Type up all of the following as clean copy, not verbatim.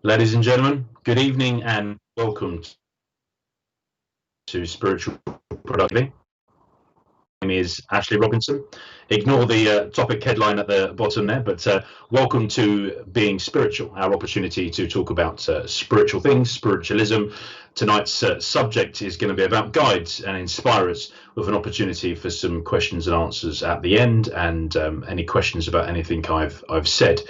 Ladies and gentlemen, good evening and welcome to Spiritual Productivity. My name is Ashley Robinson. Ignore the topic headline at the bottom there, but welcome to Being Spiritual, our opportunity to talk about spiritual things, spiritualism. Tonight's subject is going to be about guides and inspirers, with an opportunity for some questions and answers at the end, and any questions about anything I've said.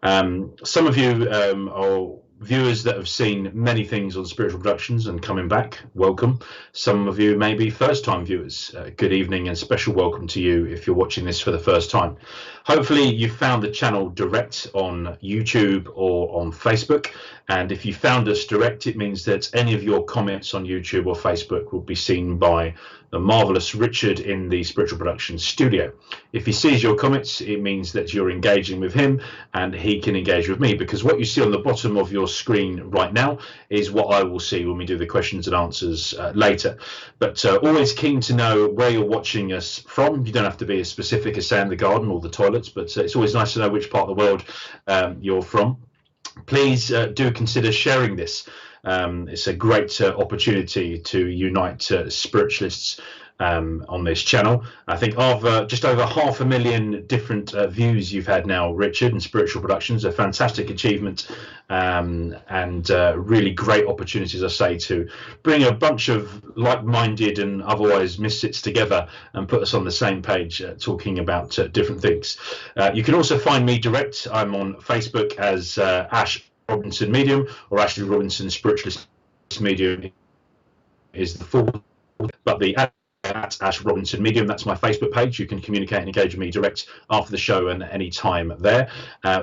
Some of you are viewers that have seen many things on Spiritual Productions and coming back, welcome. Some of you may be first-time viewers. Good evening and special welcome to you if you're watching this for the first time. Hopefully you found the channel direct on YouTube or on Facebook, and if you found us direct, it means that any of your comments on YouTube or Facebook will be seen by the marvelous Richard in the Spiritual Productions studio. If he sees your comments, it means that you're engaging with him and he can engage with me, because what you see on the bottom of your screen right now is what I will see when we do the questions and answers later. But always keen to know where you're watching us from. You don't have to be as specific as saying the garden or the toilets, but it's always nice to know which part of the world you're from. Please do consider sharing this. It's a great opportunity to unite spiritualists on this channel. I think of just over 500,000 different views you've had now, Richard, in Spiritual Productions. A fantastic achievement, and really great opportunities, I say, to bring a bunch of like-minded and otherwise misfits together and put us on the same page talking about different things. You can also find me direct. I'm on Facebook as Ash Robinson Medium, or Ashley Robinson Spiritualist Medium is the full, but the at Ash Robinson Medium, that's my Facebook page. You can communicate and engage with me direct after the show and any time there.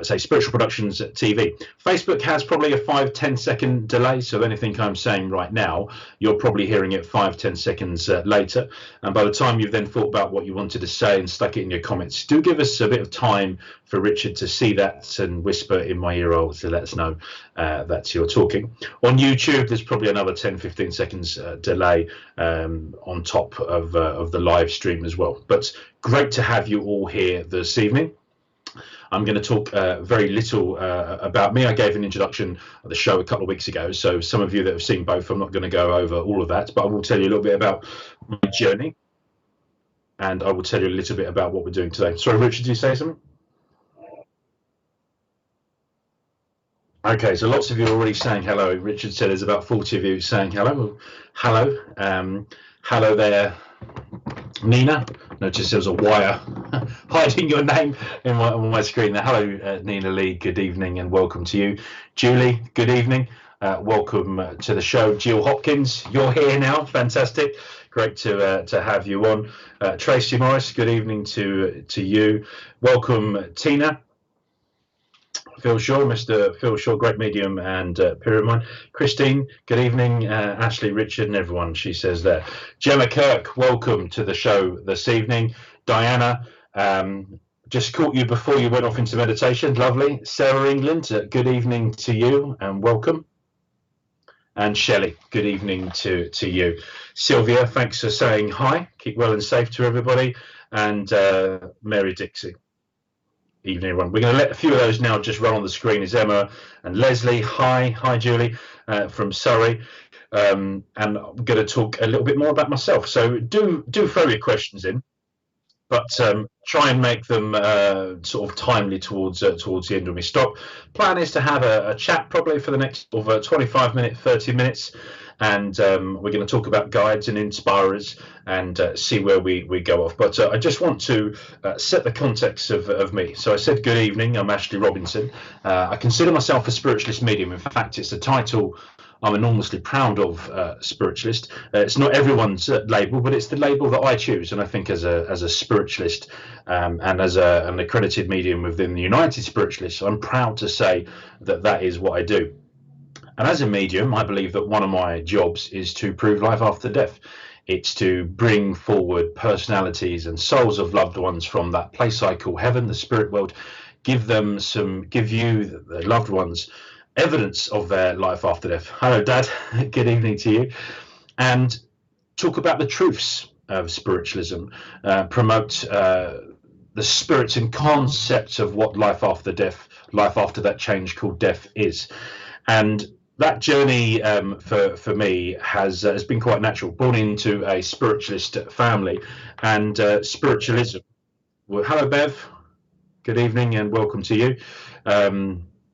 Say Spiritual Productions TV. Facebook has probably a 5-10 second delay, so anything I'm saying right now, you're probably hearing it 5-10 seconds later. And by the time you've then thought about what you wanted to say and stuck it in your comments, do give us a bit of time for Richard to see that and whisper in my ear hole to let us know that you're talking. On YouTube, there's probably another 10-15 seconds delay on top of the live stream as well. But great to have you all here this evening. I'm going to talk very little about me. I gave an introduction at the show a couple of weeks ago, so some of you that have seen both, I'm not going to go over all of that, but I will tell you a little bit about my journey, and I will tell you a little bit about what we're doing today. Sorry, Richard, did you say something? Okay, so lots of you are already saying hello. Richard said there's about 40 of you saying hello. Hello. Hello there, Nina. Notice there was a wire hiding your name on my screen there. Hello, Nina Lee. Good evening and welcome to you. Julie, good evening. Welcome to the show. Jill Hopkins, you're here now. Fantastic. Great to have you on. Tracy Morris, good evening to you. Welcome, Tina. Phil Shaw, Mr. Phil Shaw, great medium and peer of mine. Christine, good evening. Ashley, Richard, and everyone, she says there. Gemma Kirk, welcome to the show this evening. Diana, just caught you before you went off into meditation. Lovely. Sarah England, good evening to you and welcome. And Shelley, good evening to you. Sylvia, thanks for saying hi. Keep well and safe to everybody. And Mary Dixie. Evening, everyone. We're going to let a few of those now just run on the screen. Is Emma and Leslie. Hi Julie from Surrey. And I'm going to talk a little bit more about myself. So do throw your questions in, but try and make them sort of timely towards the end when we stop. Plan is to have a chat probably for the next 25 minutes, 30 minutes. And we're going to talk about guides and inspirers and see where we go off. But I just want to set the context of me. So I said good evening, I'm Ashley Robinson. I consider myself a spiritualist medium. In fact, it's a title I'm enormously proud of, spiritualist. It's not everyone's label, but it's the label that I choose. And I think as a spiritualist and as an accredited medium within the United Spiritualists, I'm proud to say that is what I do. And as a medium, I believe that one of my jobs is to prove life after death. It's to bring forward personalities and souls of loved ones from that place I call heaven, the spirit world, give you, the loved ones, evidence of their life after death. Hello, Dad. Good evening to you. And talk about the truths of spiritualism, promote the spirits and concepts of what life after death, life after that change called death is. And that journey for me has been quite natural. Born into a spiritualist family, and spiritualism. Well, hello, Bev. Good evening, and welcome to you.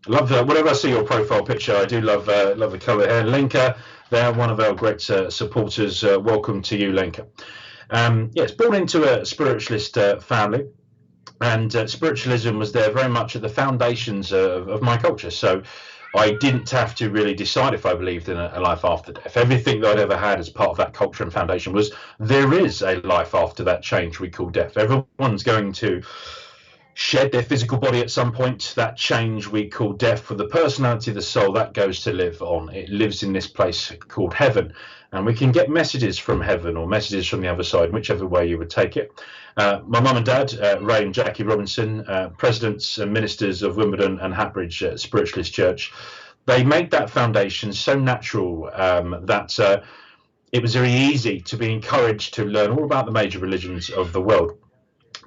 Love whenever I see your profile picture, I do love the colour hair. Lenka, they're one of our great supporters. Welcome to you, Lenka. Yes, born into a spiritualist family, and spiritualism was there very much at the foundations of my culture. So I didn't have to really decide if I believed in a life after death. Everything that I'd ever had as part of that culture and foundation was there is a life after that change we call death. Everyone's going to shed their physical body at some point. That change we call death. For the personality of the soul, that goes to live on. It lives in this place called heaven, and we can get messages from heaven or messages from the other side, whichever way you would take it. My mum and dad, Ray and Jackie Robinson, presidents and ministers of Wimbledon and Hatbridge Spiritualist Church, they made that foundation so natural that it was very easy to be encouraged to learn all about the major religions of the world.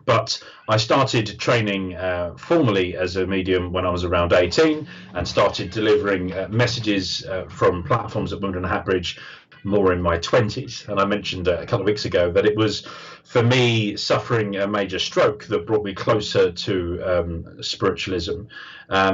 But I started training formally as a medium when I was around 18, and started delivering messages from platforms at Wimbledon and Hatbridge more in my 20s. And I mentioned a couple of weeks ago that it was, for me, suffering a major stroke that brought me closer to spiritualism,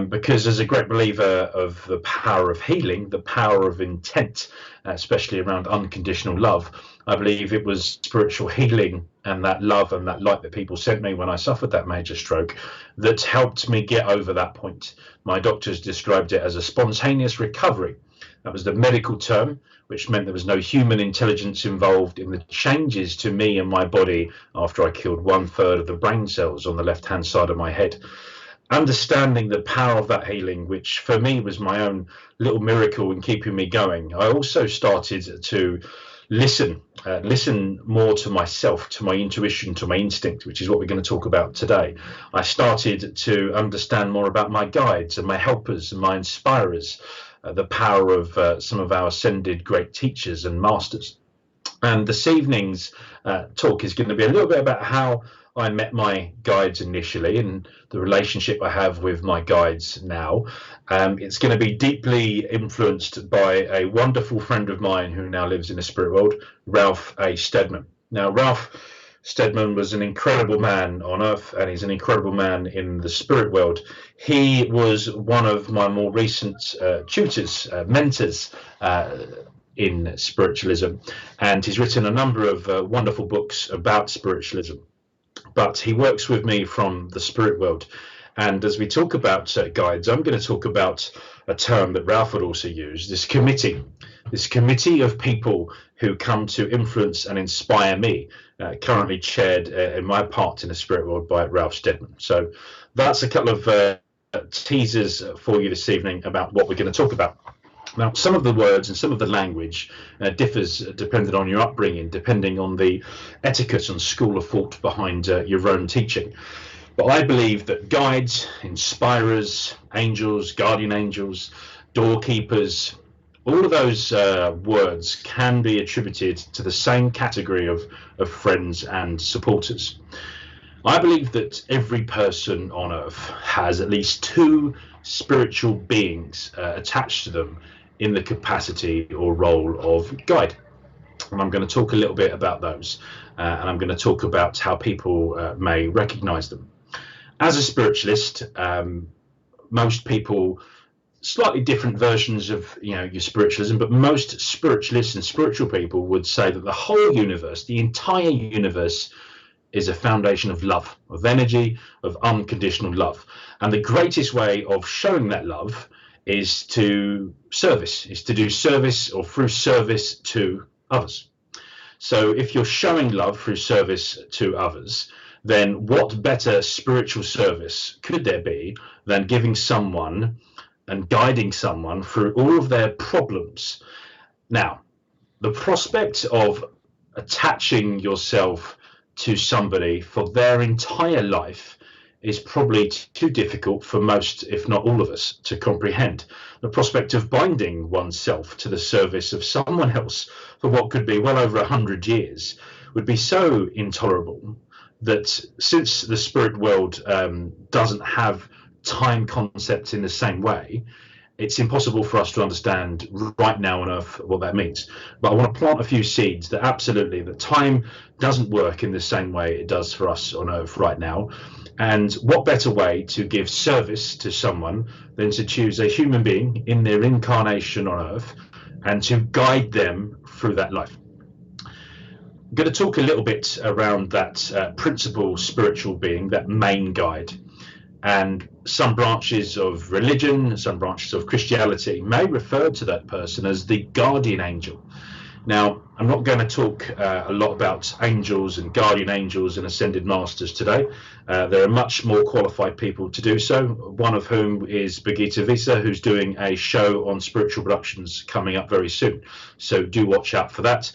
because as a great believer of the power of healing, the power of intent, especially around unconditional love, I believe it was spiritual healing and that love and that light that people sent me when I suffered that major stroke that helped me get over that point. My doctors described it as a spontaneous recovery. That was the medical term, which meant there was no human intelligence involved in the changes to me and my body after I killed 1/3 of the brain cells on the left-hand side of my head. Understanding the power of that healing, which for me was my own little miracle in keeping me going, I also started to listen more to myself, to my intuition, to my instinct, which is what we're going to talk about today. I started to understand more about my guides and my helpers and my inspirers, the power of some of our ascended great teachers and masters. And this evening's talk is going to be a little bit about how I met my guides initially and the relationship I have with my guides now. It's going to be deeply influenced by a wonderful friend of mine who now lives in the spirit world, Ralph A. Steadman. Now, Ralph Steadman was an incredible man on earth, and he's an incredible man in the spirit world. He was one of my more recent tutors, mentors, in spiritualism, and he's written a number of wonderful books about spiritualism. But he works with me from the spirit world. And as we talk about guides, I'm going to talk about a term that Ralph would also use, this committee of people who come to influence and inspire me, currently chaired in my part in the spirit world by Ralph Steadman. So that's a couple of teasers for you this evening about what we're going to talk about. Now, some of the words and some of the language differs depending on your upbringing, depending on the etiquette and school of thought behind your own teaching. But I believe that guides, inspirers, angels, guardian angels, doorkeepers, all of those words can be attributed to the same category of friends and supporters. I believe that every person on earth has at least two spiritual beings attached to them in the capacity or role of guide. And I'm going to talk a little bit about those, and I'm going to talk about how people may recognize them. As a spiritualist, most people, slightly different versions of your spiritualism, but most spiritualists and spiritual people would say that the whole universe, the entire universe, is a foundation of love, of energy, of unconditional love. And the greatest way of showing that love is to do service or through service to others. So if you're showing love through service to others, then what better spiritual service could there be than giving someone and guiding someone through all of their problems? Now, the prospect of attaching yourself to somebody for their entire life is probably too difficult for most, if not all of us, to comprehend. The prospect of binding oneself to the service of someone else for what could be well over 100 years would be so intolerable that, since the spirit world doesn't have time concepts in the same way, it's impossible for us to understand right now on Earth what that means. But I want to plant a few seeds that absolutely, that time doesn't work in the same way it does for us on Earth right now. And what better way to give service to someone than to choose a human being in their incarnation on Earth and to guide them through that life. I'm going to talk a little bit around that principal spiritual being, that main guide. And some branches of religion, some branches of Christianity may refer to that person as the guardian angel. Now, I'm not going to talk a lot about angels and guardian angels and ascended masters today. There are much more qualified people to do so, one of whom is Brigitte Visa, who's doing a show on spiritual productions coming up very soon. So do watch out for that.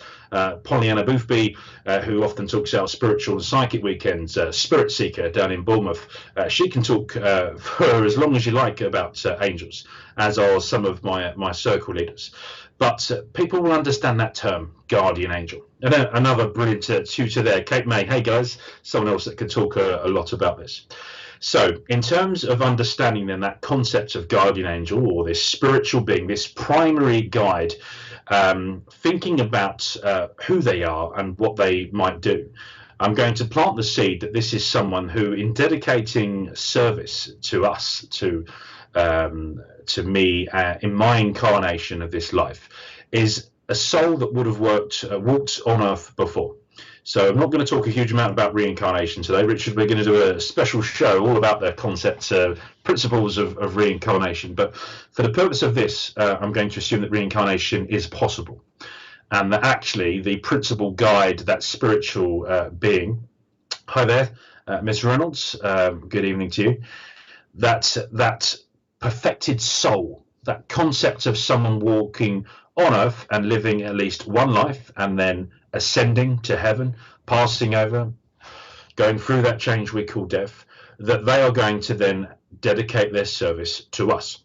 Pollyanna Boothby, who often talks about spiritual and psychic weekends, Spirit Seeker down in Bournemouth. She can talk for as long as you like about angels, as are some of my circle leaders. But people will understand that term, guardian angel. And another brilliant tutor there, Kate May. Hey guys, someone else that can talk a lot about this. So in terms of understanding then that concept of guardian angel, or this spiritual being, this primary guide, thinking about who they are and what they might do, I'm going to plant the seed that this is someone who, in dedicating service to us, to me in my incarnation of this life, is a soul that would have walked on Earth before. So I'm not going to talk a huge amount about reincarnation today, Richard. We're going to do a special show all about the concepts, principles of reincarnation. But for the purpose of this, I'm going to assume that reincarnation is possible, and that actually the principal guide, that spiritual being. Hi there, Miss Reynolds. Good evening to you. That perfected soul, that concept of someone walking on Earth and living at least one life and then ascending to heaven, passing over, going through that change we call death, that they are going to then dedicate their service to us.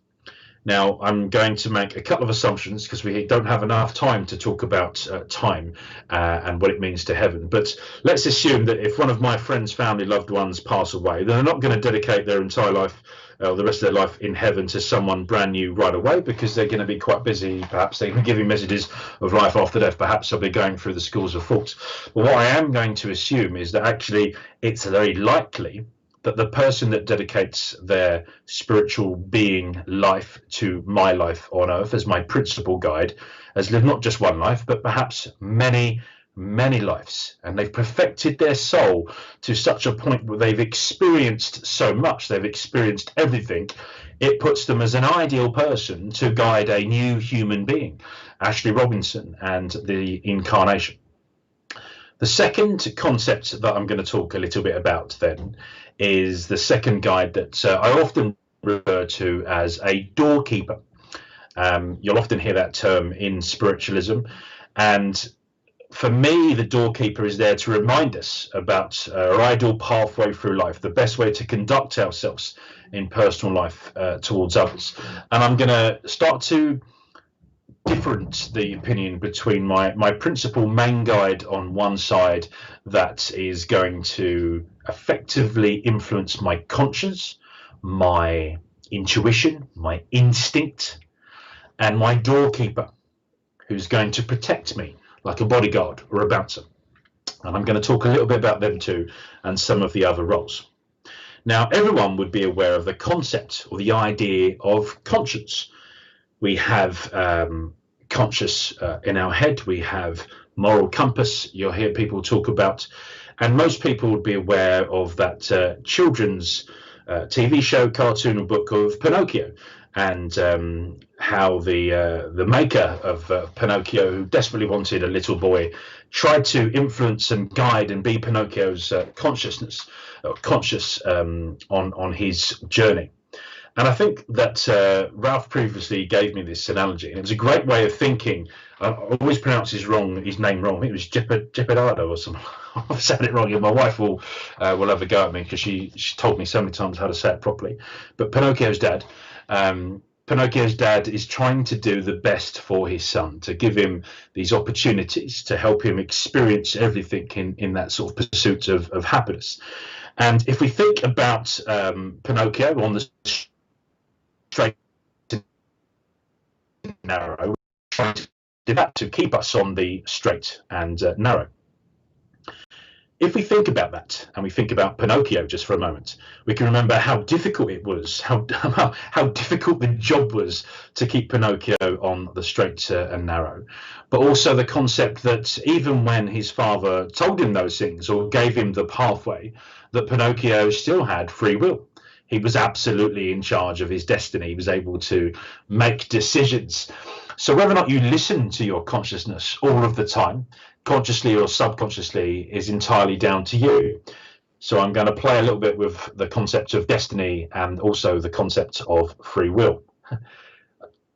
Now, I'm going to make a couple of assumptions because we don't have enough time to talk about time and what it means to heaven. But let's assume that if one of my friends' family loved ones pass away, they're not going to dedicate their entire life, the rest of their life in heaven, to someone brand new right away, because they're going to be quite busy. Perhaps they're giving messages of life after death. Perhaps they'll be going through the schools of thought. But what I am going to assume is that actually it's very likely that the person that dedicates their spiritual being life to my life on Earth as my principal guide has lived not just one life, but perhaps many lives, and they've perfected their soul to such a point where they've experienced so much, they've experienced everything. It puts them as an ideal person to guide a new human being, Ashley Robinson and the incarnation. The second concept that I'm going to talk a little bit about then is the second guide that I often refer to as a doorkeeper. You'll often hear that term in spiritualism, and for me, the doorkeeper is there to remind us about our ideal pathway through life, the best way to conduct ourselves in personal life towards others. And I'm going to start to different the opinion between my principal main guide on one side, that is going to effectively influence my conscience, my intuition, my instinct, and my doorkeeper, who's going to protect me like a bodyguard or a bouncer. And I'm going to talk a little bit about them too, and some of the other roles. Now, everyone would be aware of the concept or the idea of conscience. We have conscious in our head, we have moral compass, you'll hear people talk about, and most people would be aware of that children's TV show, cartoon, and book of Pinocchio, and how the maker of Pinocchio, who desperately wanted a little boy, tried to influence and guide and be Pinocchio's conscious on his journey. And I think that Ralph previously gave me this analogy, and it was a great way of thinking. I always pronounce his name wrong. I think it was Geppetto or something. I've said it wrong, and my wife will have a go at me because she told me so many times how to say it properly. But Pinocchio's dad is trying to do the best for his son, to give him these opportunities, to help him experience everything in that sort of pursuit of happiness. And if we think about Pinocchio on the straight narrow, trying to do that to keep us on the straight and narrow. If we think about that, and we think about Pinocchio just for a moment, we can remember how difficult it was, how difficult the job was to keep Pinocchio on the straight and narrow. But also the concept that even when his father told him those things or gave him the pathway, that Pinocchio still had free will. He was absolutely in charge of his destiny. He was able to make decisions. So whether or not you listen to your consciousness all of the time, consciously or subconsciously, is entirely down to you. So I'm going to play a little bit with the concept of destiny and also the concept of free will.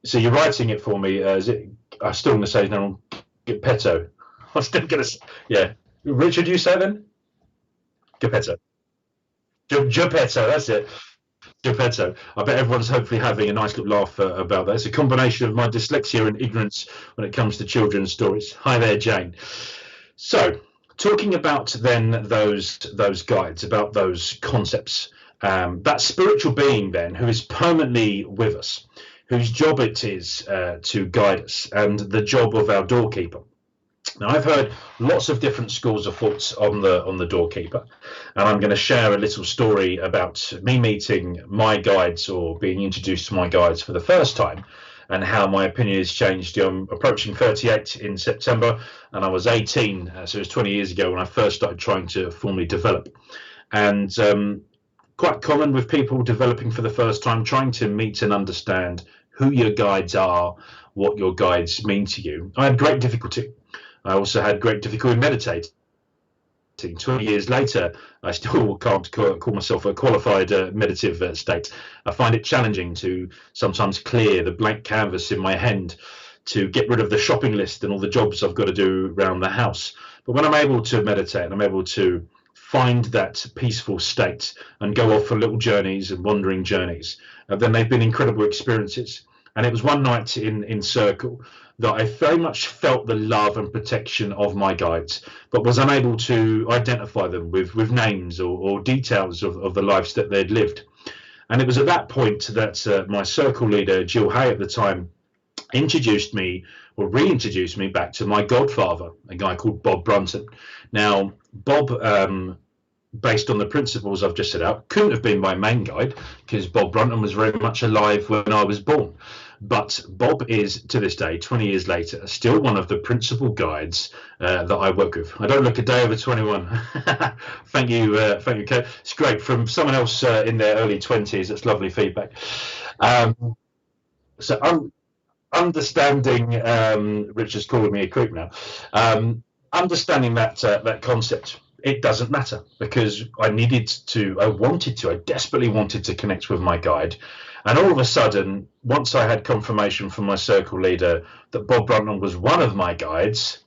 So you're writing it for me. I'm still going to say no, Geppetto. I'm still going to, yeah. Richard, you say then? Geppetto. Geppetto, that's it. Geppetto. I bet everyone's hopefully having a nice little laugh about that. It's a combination of my dyslexia and ignorance when it comes to children's stories. Hi there, Jane. So, talking about then those guides, about those concepts, that spiritual being then who is permanently with us, whose job it is to guide us, and the job of our doorkeeper. Now, I've heard lots of different schools of thoughts on the doorkeeper, and I'm going to share a little story about me meeting my guides or being introduced to my guides for the first time, and how my opinion has changed. I'm approaching 38 in September, and I was 18, so it was 20 years ago when I first started trying to formally develop. And quite common with people developing for the first time, trying to meet and understand who your guides are, what your guides mean to you. I had great difficulty. I also had great difficulty meditating. 20 years later, I still can't call myself a qualified meditative state. I find it challenging to sometimes clear the blank canvas in my head, to get rid of the shopping list and all the jobs I've got to do around the house. But when I'm able to meditate, and I'm able to find that peaceful state and go off for little journeys and wandering journeys, then they've been incredible experiences. And it was one night in Circle that I very much felt the love and protection of my guides, but was unable to identify them with names or details of the lives that they'd lived. And it was at that point that my Circle leader, Jill Hay at the time, introduced me or reintroduced me back to my godfather, a guy called Bob Brunton. Now, Bob, based on the principles I've just set out, couldn't have been my main guide, because Bob Brunton was very much alive when I was born. But Bob is, to this day, 20 years later, still one of the principal guides that I work with. I don't look a day over 21. Thank you, Kate. It's great. From someone else in their early 20s, that's lovely feedback. So I'm understanding, Richard's calling me a creep now, understanding that concept. It doesn't matter, because I desperately wanted to connect with my guide. And all of a sudden, once I had confirmation from my Circle leader that Bob Brunton was one of my guides,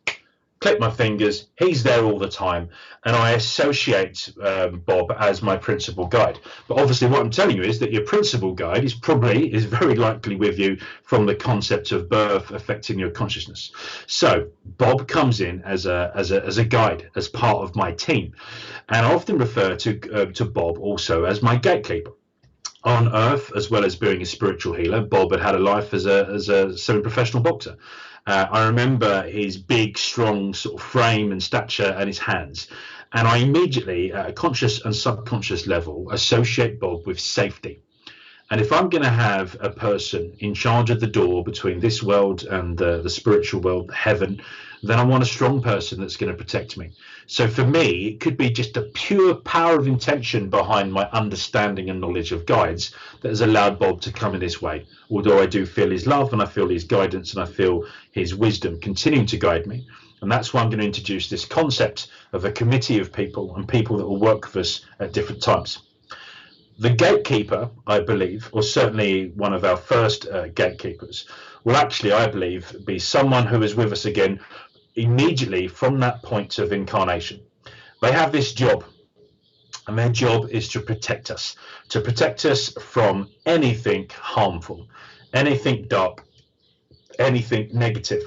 click my fingers, he's there all the time, and I associate Bob as my principal guide. But obviously what I'm telling you is that your principal guide is very likely with you from the concept of birth affecting your consciousness. So Bob comes in as a guide, as part of my team, and I often refer to Bob also as my gatekeeper. On Earth, as well as being a spiritual healer, Bob had a life as a semi-professional boxer. I remember his big, strong sort of frame and stature and his hands. And I immediately, at a conscious and subconscious level, associate Bob with safety. And if I'm going to have a person in charge of the door between this world and the spiritual world, heaven, then I want a strong person that's going to protect me. So for me, it could be just a pure power of intention behind my understanding and knowledge of guides that has allowed Bob to come in this way. Although I do feel his love and I feel his guidance and I feel his wisdom continuing to guide me. And that's why I'm going to introduce this concept of a committee of people and people that will work with us at different times. The gatekeeper, I believe, or certainly one of our first gatekeepers, will actually, I believe, be someone who is with us again immediately from that point of incarnation. They have this job, and their job is to protect us from anything harmful, anything dark, anything negative.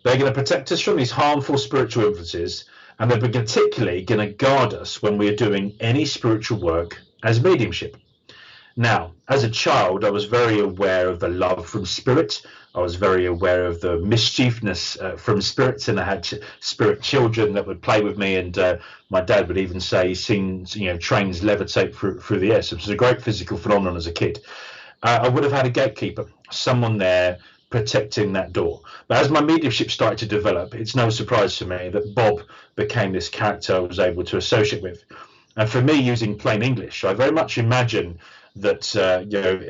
They're going to protect us from these harmful spiritual influences, and they're particularly going to guard us when we're doing any spiritual work as mediumship. Now, as a child, I was very aware of the love from spirit. I was very aware of the mischievousness from spirits, and I had spirit children that would play with me. And my dad would even say he's seen, trains levitate through the air. So it was a great physical phenomenon as a kid. I would have had a gatekeeper, someone there protecting that door. But as my mediumship started to develop, it's no surprise to me that Bob became this character I was able to associate with. And for me, using plain English, I very much imagine that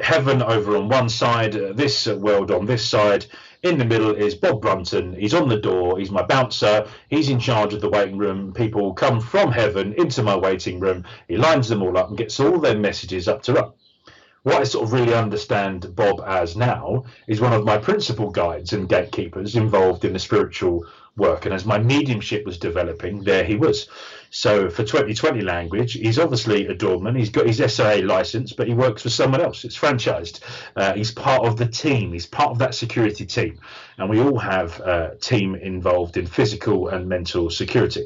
heaven over on one side, this world on this side. In the middle is Bob Brunton. He's on the door. He's my bouncer. He's in charge of the waiting room. People come from heaven into my waiting room. He lines them all up and gets all their messages up to up. What I sort of really understand Bob as now is one of my principal guides and gatekeepers involved in the spiritual work. And as my mediumship was developing, there he was. So for 2020 language, he's obviously a doorman. He's got his SIA license, but he works for someone else. It's franchised. He's part of the team. He's part of that security team. And we all have a team involved in physical and mental security.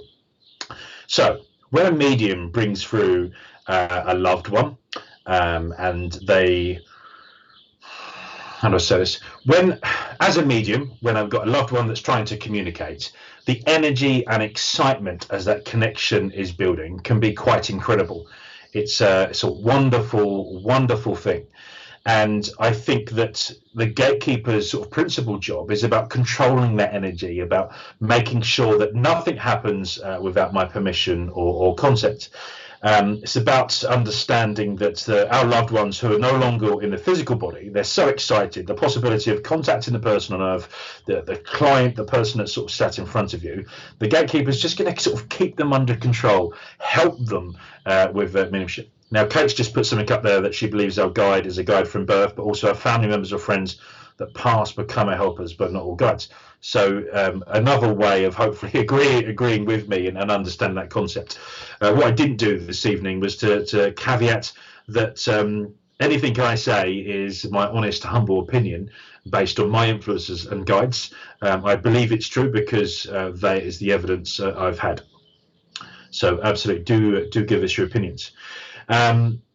So when a medium brings through a loved one, and they, how do I say this? As a medium, when I've got a loved one that's trying to communicate, the energy and excitement as that connection is building can be quite incredible. It's a wonderful, wonderful thing. And I think that the gatekeeper's sort of principal job is about controlling that energy, about making sure that nothing happens without my permission or consent. It's about understanding that our loved ones who are no longer in the physical body, they're so excited. The possibility of contacting the person on earth, the client, the person that's sort of sat in front of you, the gatekeeper is just going to sort of keep them under control, help them with mediumship. Now, Kate's just put something up there that she believes our guide is a guide from birth, but also our family members or friends that pass become our helpers, but not all guides. So another way of hopefully agreeing with me and understand that concept. What I didn't do this evening was to caveat that anything I say is my honest, humble opinion based on my influences and guides. I believe it's true because that is the evidence I've had. So absolutely do give us your opinions.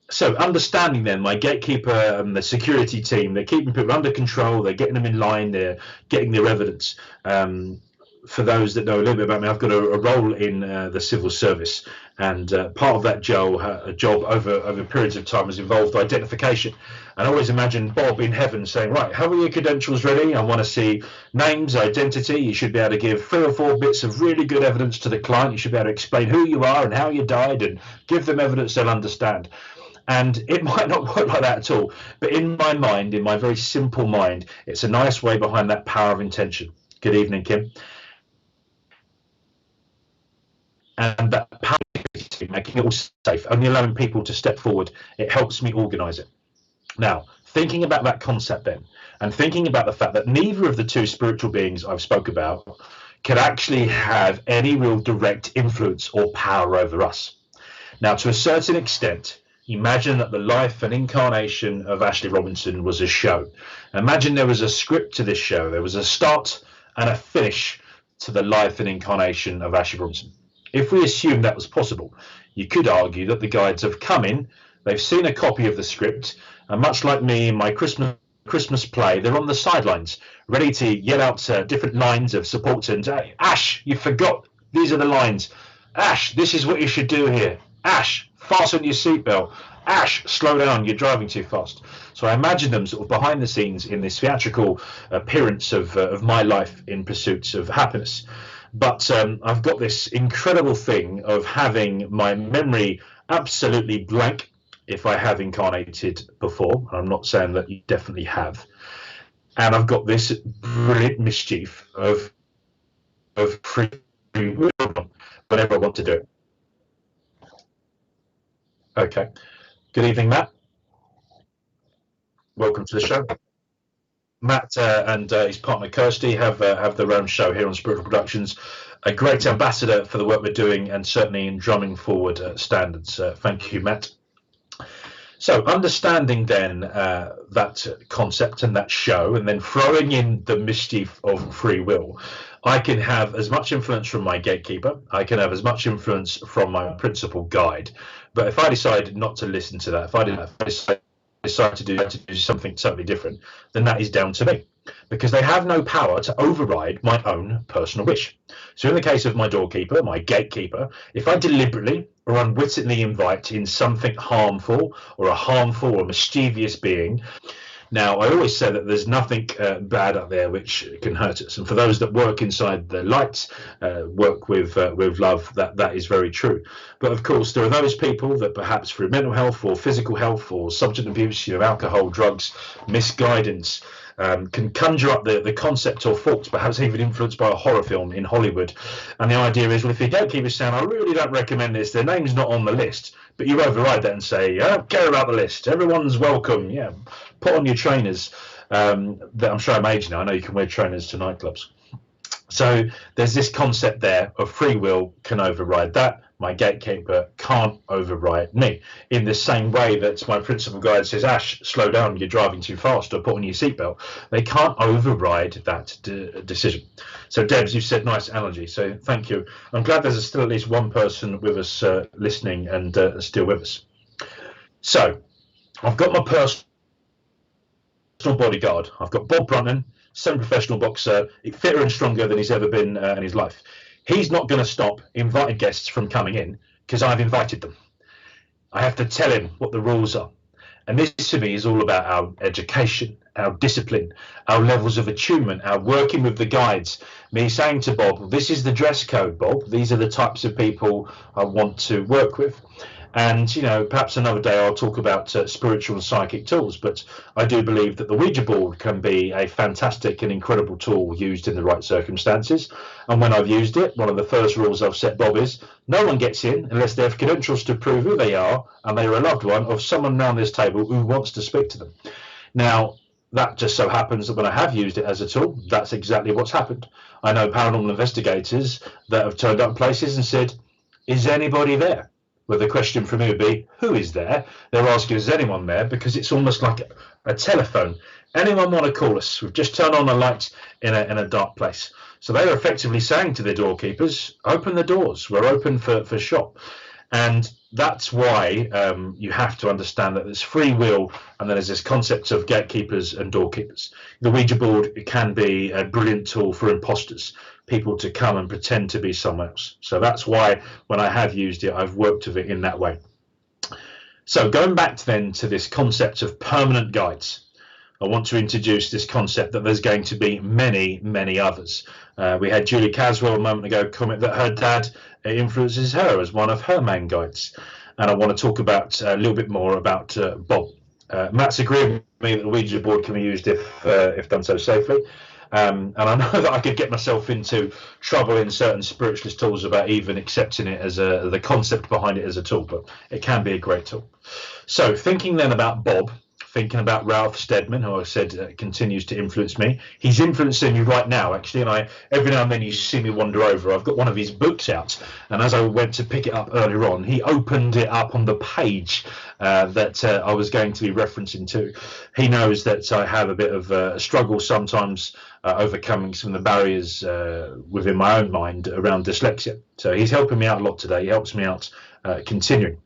So understanding then my gatekeeper and the security team, they're keeping people under control, they're getting them in line, they're getting their evidence. For those that know a little bit about me, I've got a role in the civil service, and part of that job over periods of time has involved identification. And I always imagine Bob in heaven saying, right, have all your credentials ready? I want to see names, identity. You should be able to give 3 or 4 bits of really good evidence to the client. You should be able to explain who you are and how you died and give them evidence they'll understand. And it might not work like that at all. But in my mind, in my very simple mind, it's a nice way behind that power of intention. Good evening, Kim. And that power of making it all safe, only allowing people to step forward, it helps me organize it. Now, thinking about that concept then, and thinking about the fact that neither of the two spiritual beings I've spoke about can actually have any real direct influence or power over us. Now, to a certain extent, imagine that the life and incarnation of Ashley Robinson was a show. Imagine there was a script to this show. There was a start and a finish to the life and incarnation of Ashley Robinson. If we assume that was possible, you could argue that the guides have come in, they've seen a copy of the script, and much like me in my Christmas play, they're on the sidelines, ready to yell out different lines of support and, Ash, you forgot, these are the lines. Ash, this is what you should do here. Ash, fasten your seatbelt. Ash, slow down, you're driving too fast. So I imagine them sort of behind the scenes in this theatrical appearance of my life in pursuit of happiness. But I've got this incredible thing of having my memory absolutely blank if I have incarnated before. I'm not saying that you definitely have. And I've got this brilliant mischief of free will whenever I want to do it. Okay. Good evening, Matt. Welcome to the show. Matt and his partner Kirsty have their own show here on Spiritual Productions. A great ambassador for the work we're doing, and certainly in drumming forward standards. Thank you, Matt. So understanding then that concept and that show, and then throwing in the mischief of free will, I can have as much influence from my gatekeeper, I can have as much influence from my principal guide. But if I decide not to listen to that, if I decide decide to do something totally different, then that is down to me, because they have no power to override my own personal wish. So in the case of my doorkeeper, my gatekeeper, if I deliberately or unwittingly invite in something harmful or a harmful or mischievous being, now, I always say that there's nothing bad out there which can hurt us. And for those that work inside the light, work with love, that is very true. But of course, there are those people that perhaps through mental health or physical health or substance abuse, alcohol, drugs, misguidance, can conjure up the concept or thoughts, perhaps even influenced by a horror film in Hollywood. And the idea is, well, if your gatekeeper's saying, I really don't recommend this, their name's not on the list, but you override that and say, I don't care about the list, everyone's welcome, yeah, put on your trainers. That I'm sure I'm aging now, I know you can wear trainers to nightclubs. So there's this concept there of free will can override that. My gatekeeper can't override me. In the same way that my principal guide says, Ash, slow down, you're driving too fast, or put on your seatbelt. They can't override that decision. So Debs, you said nice analogy, so thank you. I'm glad there's still at least one person with us listening and still with us. So I've got my personal bodyguard. I've got Bob Brunton, semi-professional boxer, fitter and stronger than he's ever been in his life. He's not going to stop invited guests from coming in because I've invited them. I have to tell him what the rules are. And this to me is all about our education, our discipline, our levels of attunement, our working with the guides. Me saying to Bob, this is the dress code, Bob. These are the types of people I want to work with. And, perhaps another day I'll talk about spiritual and psychic tools, but I do believe that the Ouija board can be a fantastic and incredible tool used in the right circumstances. And when I've used it, one of the first rules I've set Bob is no one gets in unless they have credentials to prove who they are and they are a loved one of someone around this table who wants to speak to them. Now, that just so happens that when I have used it as a tool, that's exactly what's happened. I know paranormal investigators that have turned up places and said, is anybody there? Well, the question for me would be, who is there? They're asking, is anyone there? Because it's almost like a telephone. Anyone want to call us? We've just turned on the lights in a dark place. So they are effectively saying to their doorkeepers, open the doors. We're open for shop. And that's why you have to understand that there's free will and then there's this concept of gatekeepers and doorkeepers. The Ouija board can be a brilliant tool for imposters, people to come and pretend to be someone else. So that's why when I have used it, I've worked with it in that way. So going back then to this concept of permanent guides, I want to introduce this concept that there's going to be many, many others. We had Julie Caswell a moment ago comment that her dad influences her as one of her main guides. And I want to talk about a little bit more about Bob. Matt's agreeing with me that the Ouija board can be used if done so safely. And I know that I could get myself into trouble in certain spiritualist tools about even accepting it as the concept behind it as a tool, but it can be a great tool. So thinking then about Bob, thinking about Ralph Steadman, who I said continues to influence me. He's influencing me right now, actually, and every now and then you see me wander over. I've got one of his books out, and as I went to pick it up earlier on, he opened it up on the page that I was going to be referencing to. He knows that I have a bit of a struggle sometimes overcoming some of the barriers within my own mind around dyslexia. So he's helping me out a lot today. He helps me out continuing.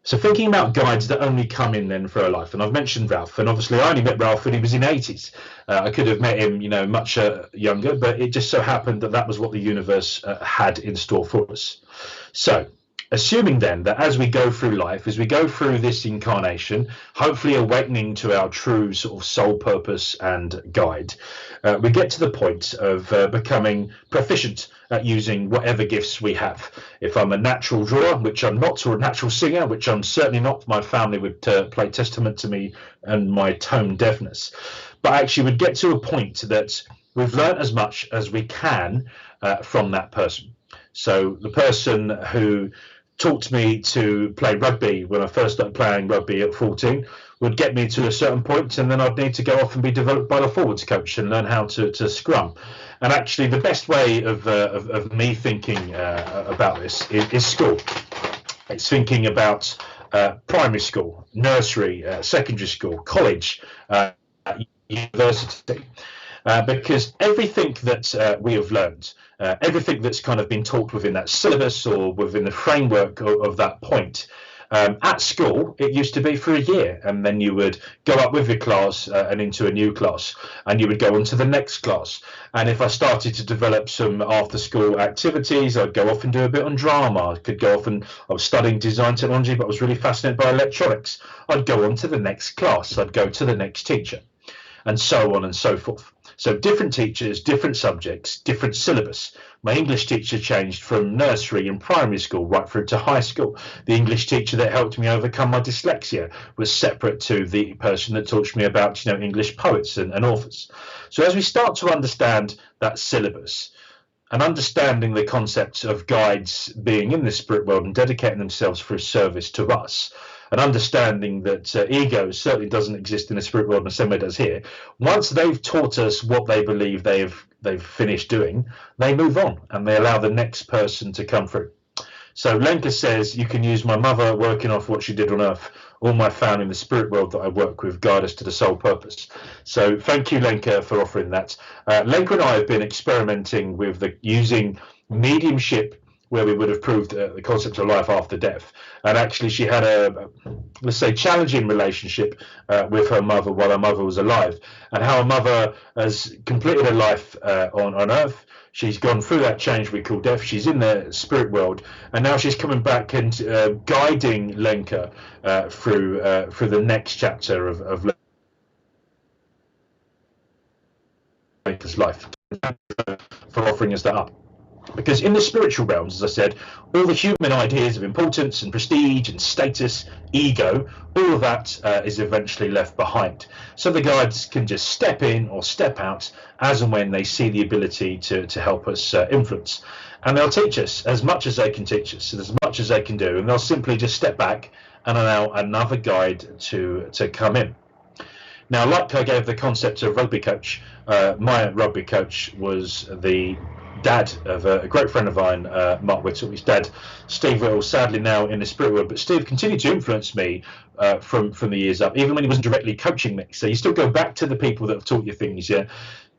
So thinking about guides that only come in then for a life, and I've mentioned Ralph, and obviously I only met Ralph when he was in 80s. I could have met him, much younger, but it just so happened that that was what the universe had in store for us. So assuming then that as we go through life, as we go through this incarnation, hopefully awakening to our true sort of soul purpose and guide, we get to the point of becoming proficient at using whatever gifts we have. If I'm a natural drawer, which I'm not, or a natural singer, which I'm certainly not, my family would play testament to me and my tone deafness. But actually would get to a point that we've learned as much as we can from that person. So the person who taught me to play rugby when I first started playing rugby at 14 would get me to a certain point, and then I'd need to go off and be developed by the forwards coach and learn how to scrum. And actually the best way of me thinking about this is school. It's thinking about primary school, nursery, secondary school, college, university, because everything that we have learned, everything that's kind of been taught within that syllabus or within the framework of that point, At school, it used to be for a year, and then you would go up with your class and into a new class, and you would go on to the next class. And if I started to develop some after-school activities, I'd go off and do a bit on drama. I could go off and I was studying design technology, but I was really fascinated by electronics. I'd go on to the next class. I'd go to the next teacher, and so on and so forth. So different teachers, different subjects, different syllabus. My English teacher changed from nursery and primary school right through to high school. The English teacher that helped me overcome my dyslexia was separate to the person that taught me about, English poets and authors. So as we start to understand that syllabus and understanding the concepts of guides being in the spirit world and dedicating themselves for service to us, and understanding that ego certainly doesn't exist in the spirit world in the same way it does here. Once they've taught us what they believe they've finished doing, they move on and they allow the next person to come through. So Lenka says, you can use my mother working off what she did on earth. All my family in the spirit world that I work with guide us to the soul purpose. So thank you, Lenka, for offering that. Lenka and I have been experimenting with using mediumship, where we would have proved the concept of life after death. And actually she had a, let's say, challenging relationship with her mother while her mother was alive, and how her mother has completed her life on earth. She's gone through that change we call death. She's in the spirit world, and now she's coming back and guiding Lenka through the next chapter of Lenka's life, for offering us that up. Because in the spiritual realms, as I said, all the human ideas of importance and prestige and status, ego, all of that is eventually left behind. So the guides can just step in or step out as and when they see the ability to help us influence. And they'll teach us as much as they can teach us, as much as they can do. And they'll simply just step back and allow another guide to come in. Now, like I gave the concept of rugby coach, my rugby coach was the dad of a great friend of mine, Mark Whittle. His dad, Steve Whittle, sadly now in the spirit world, but Steve continued to influence me from the years up, even when he wasn't directly coaching me. So you still go back to the people that have taught you things. Yeah,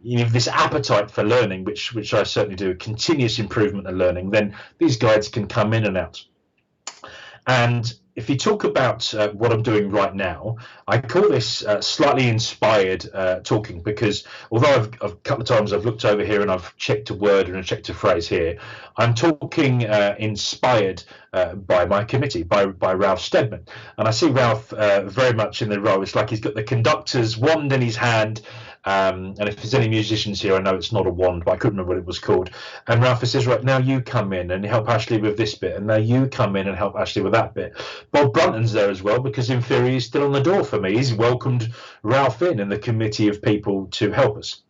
you have this appetite for learning, which I certainly do, continuous improvement and learning. Then these guides can come in and out. And if you talk about what I'm doing right now, I call this slightly inspired talking, because although a couple of times I've looked over here and I've checked a word and I've checked a phrase here, I'm talking inspired by my committee, by Ralph Steadman. And I see Ralph very much in the role. It's like he's got the conductor's wand in his hand. And if there's any musicians here, I know it's not a wand, but I couldn't remember what it was called. And Ralph says, right, now you come in and help Ashley with this bit, and now you come in and help Ashley with that bit. Bob Brunton's there as well, because in theory he's still on the door for me. He's welcomed Ralph in the committee of people to help us.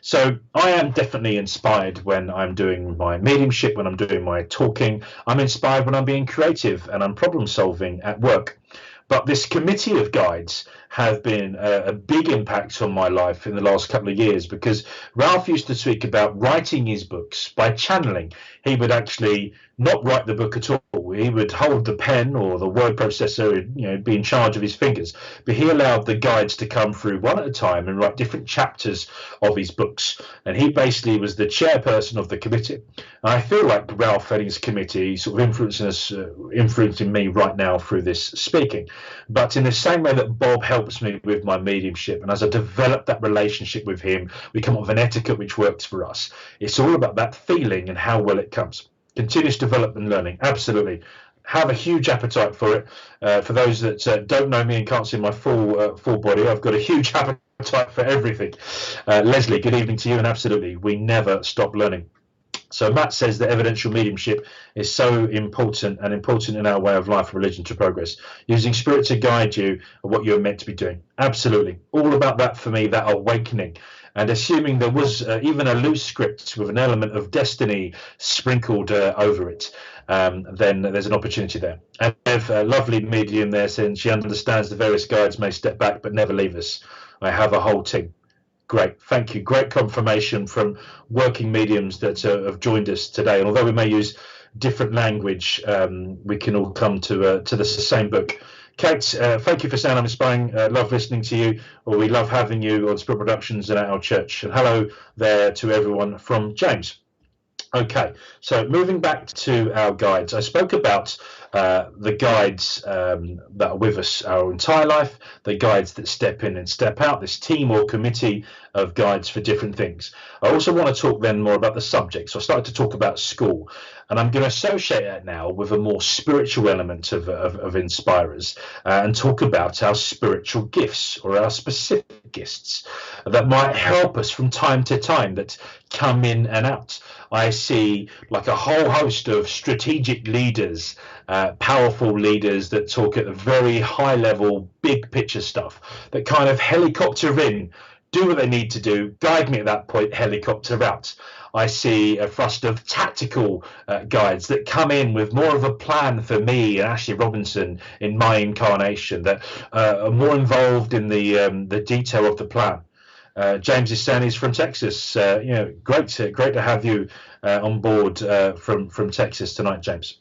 So I am definitely inspired when I'm doing my mediumship, when I'm doing my talking. I'm inspired when I'm being creative and I'm problem solving at work. But this committee of guides have been a big impact on my life in the last couple of years, because Ralph used to speak about writing his books by channeling. He would actually not write the book at all. He would hold the pen or the word processor, be in charge of his fingers. But he allowed the guides to come through one at a time and write different chapters of his books. And he basically was the chairperson of the committee. And I feel like Ralph and his committee sort of influencing me right now through this speaking. But in the same way that Bob helps me with my mediumship, and as I develop that relationship with him, we come up with an etiquette which works for us. It's all about that feeling and how well it comes. Continuous development and learning, absolutely. Have a huge appetite for it. For those that don't know me and can't see my full body, I've got a huge appetite for everything. Leslie, good evening to you, and absolutely, we never stop learning. So Matt says that evidential mediumship is so important, and important in our way of life and religion to progress. Using spirit to guide you on what you're meant to be doing. Absolutely. All about that for me, that awakening. And assuming there was even a loose script with an element of destiny sprinkled over it, then there's an opportunity there. And I have a lovely medium there saying she understands the various guides may step back but never leave us. I have a whole team. Great, thank you. Great confirmation from working mediums that have joined us today. And although we may use different language, we can all come to the same book. Kate, thank you for saying I'm inspiring. Love listening to you, or we love having you on Spirit Productions and at our church. And hello there to everyone from James. Okay, so moving back to our guides, I spoke about the guides that are with us our entire life, the guides that step in and step out, this team or committee of guides for different things. I also want to talk then more about the subject. So I started to talk about school, and I'm going to associate that now with a more spiritual element of Inspirers and talk about our spiritual gifts or our specific gifts that might help us from time to time, that come in and out. I see like a whole host of strategic leaders, powerful leaders that talk at a very high level, big picture stuff, that kind of helicopter in, do what they need to do, guide me at that point, helicopter out. I see a thrust of tactical guides that come in with more of a plan for me and Ashley Robinson in my incarnation, that are more involved in the detail of the plan. James Isani is from Texas. Great to have you on board from Texas tonight, James.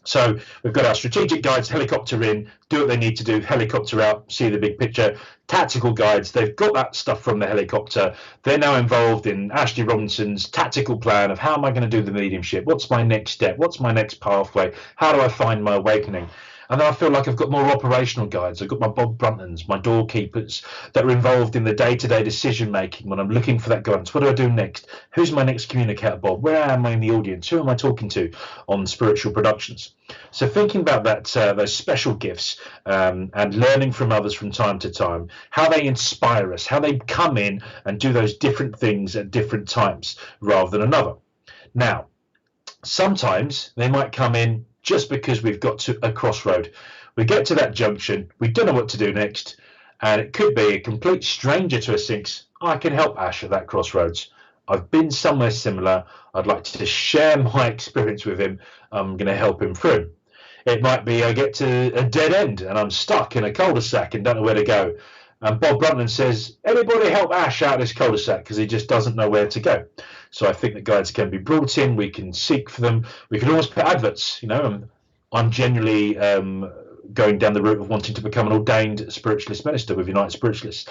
So we've got our strategic guides, helicopter in, do what they need to do, helicopter out, see the big picture. Tactical guides, they've got that stuff from the helicopter. They're now involved in Ashley Robinson's tactical plan of how am I going to do the mediumship? What's my next step? What's my next pathway? How do I find my awakening? And then I feel like I've got more operational guides. I've got my Bob Bruntons, my doorkeepers that are involved in the day-to-day decision making when I'm looking for that guidance. What do I do next? Who's my next communicator, Bob? Where am I in the audience? Who am I talking to on Spiritual Productions? So thinking about that, those special gifts and learning from others from time to time, how they inspire us, how they come in and do those different things at different times rather than another. Now, sometimes they might come in just because we've got to a crossroad. We get to that junction, we don't know what to do next, and it could be a complete stranger to us thinks, I can help Ash at that crossroads. I've been somewhere similar. I'd like to share my experience with him. I'm going to help him through. It might be I get to a dead end and I'm stuck in a cul-de-sac and don't know where to go. And Bob Brunton says, anybody help Ash out of this cul-de-sac because he just doesn't know where to go. So I think that guides can be brought in. We can seek for them. We can always put adverts. I'm genuinely going down the route of wanting to become an ordained spiritualist minister with United Spiritualists.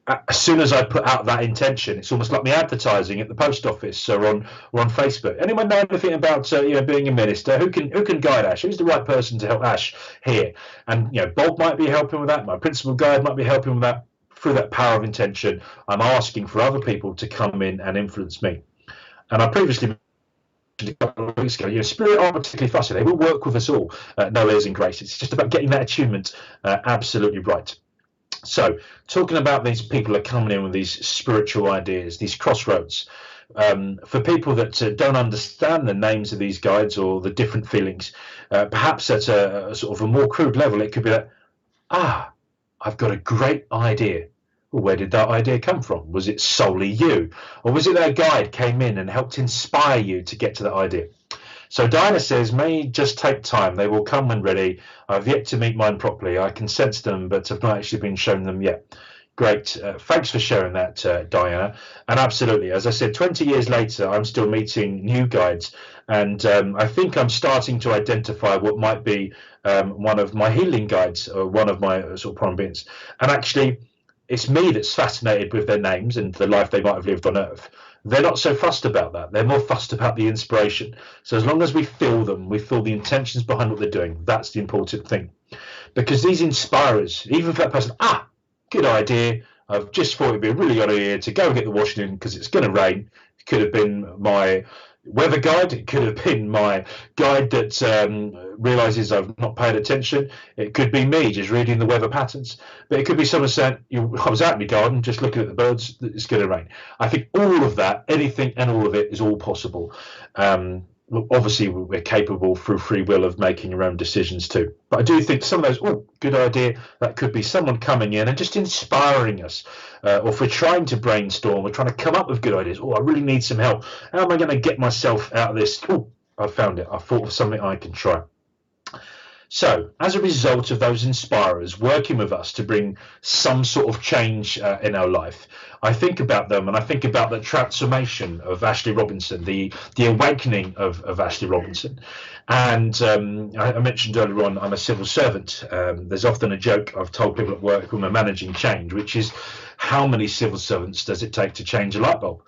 As soon as I put out that intention, it's almost like me advertising at the post office or on Facebook. Anyone know anything about being a minister? Who can guide Ash? Who's the right person to help Ash here? And Bob might be helping with that. My principal guide might be helping with that. Through that power of intention, I'm asking for other people to come in and influence me. And I previously mentioned a couple of weeks ago, Spirit aren't particularly fussy. They will work with us all. No airs in grace. It's just about getting that attunement absolutely right. So talking about these people that are coming in with these spiritual ideas, these crossroads, for people that don't understand the names of these guides or the different feelings, perhaps at a sort of a more crude level, it could be that, I've got a great idea. Well, where did that idea come from? Was it solely you? Or was it that a guide came in and helped inspire you to get to that idea? So Diana says, may just take time. They will come when ready. I've yet to meet mine properly. I can sense them, but have not actually been shown them yet. Great. Thanks for sharing that, Diana. And absolutely, as I said, 20 years later, I'm still meeting new guides. And I think I'm starting to identify what might be one of my healing guides or one of my sort of prime beings. And actually, it's me that's fascinated with their names and the life they might have lived on Earth. They're not so fussed about that. They're more fussed about the inspiration. So as long as we feel them, we feel the intentions behind what they're doing. That's the important thing. Because these inspirers, even for that person, good idea. I've just thought it'd be a really good idea to go and get the washing in because it's going to rain. It could have been my weather guide. It could have been my guide that realizes I've not paid attention. It could be me just reading the weather patterns. But it could be someone saying, I was out in my garden just looking at the birds. It's going to rain. I think all of that, anything and all of it is all possible. Obviously, we're capable through free will of making our own decisions too. But I do think some of those, good idea, that could be someone coming in and just inspiring us. Or if we're trying to brainstorm, we're trying to come up with good ideas. I really need some help. How am I going to get myself out of this? I found it. I thought of something I can try. So as a result of those inspirers working with us to bring some sort of change in our life, I think about them and I think about the transformation of Ashley Robinson, the awakening of Ashley Robinson. And I mentioned earlier on, I'm a civil servant. There's often a joke I've told people at work when we're managing change, which is how many civil servants does it take to change a light bulb?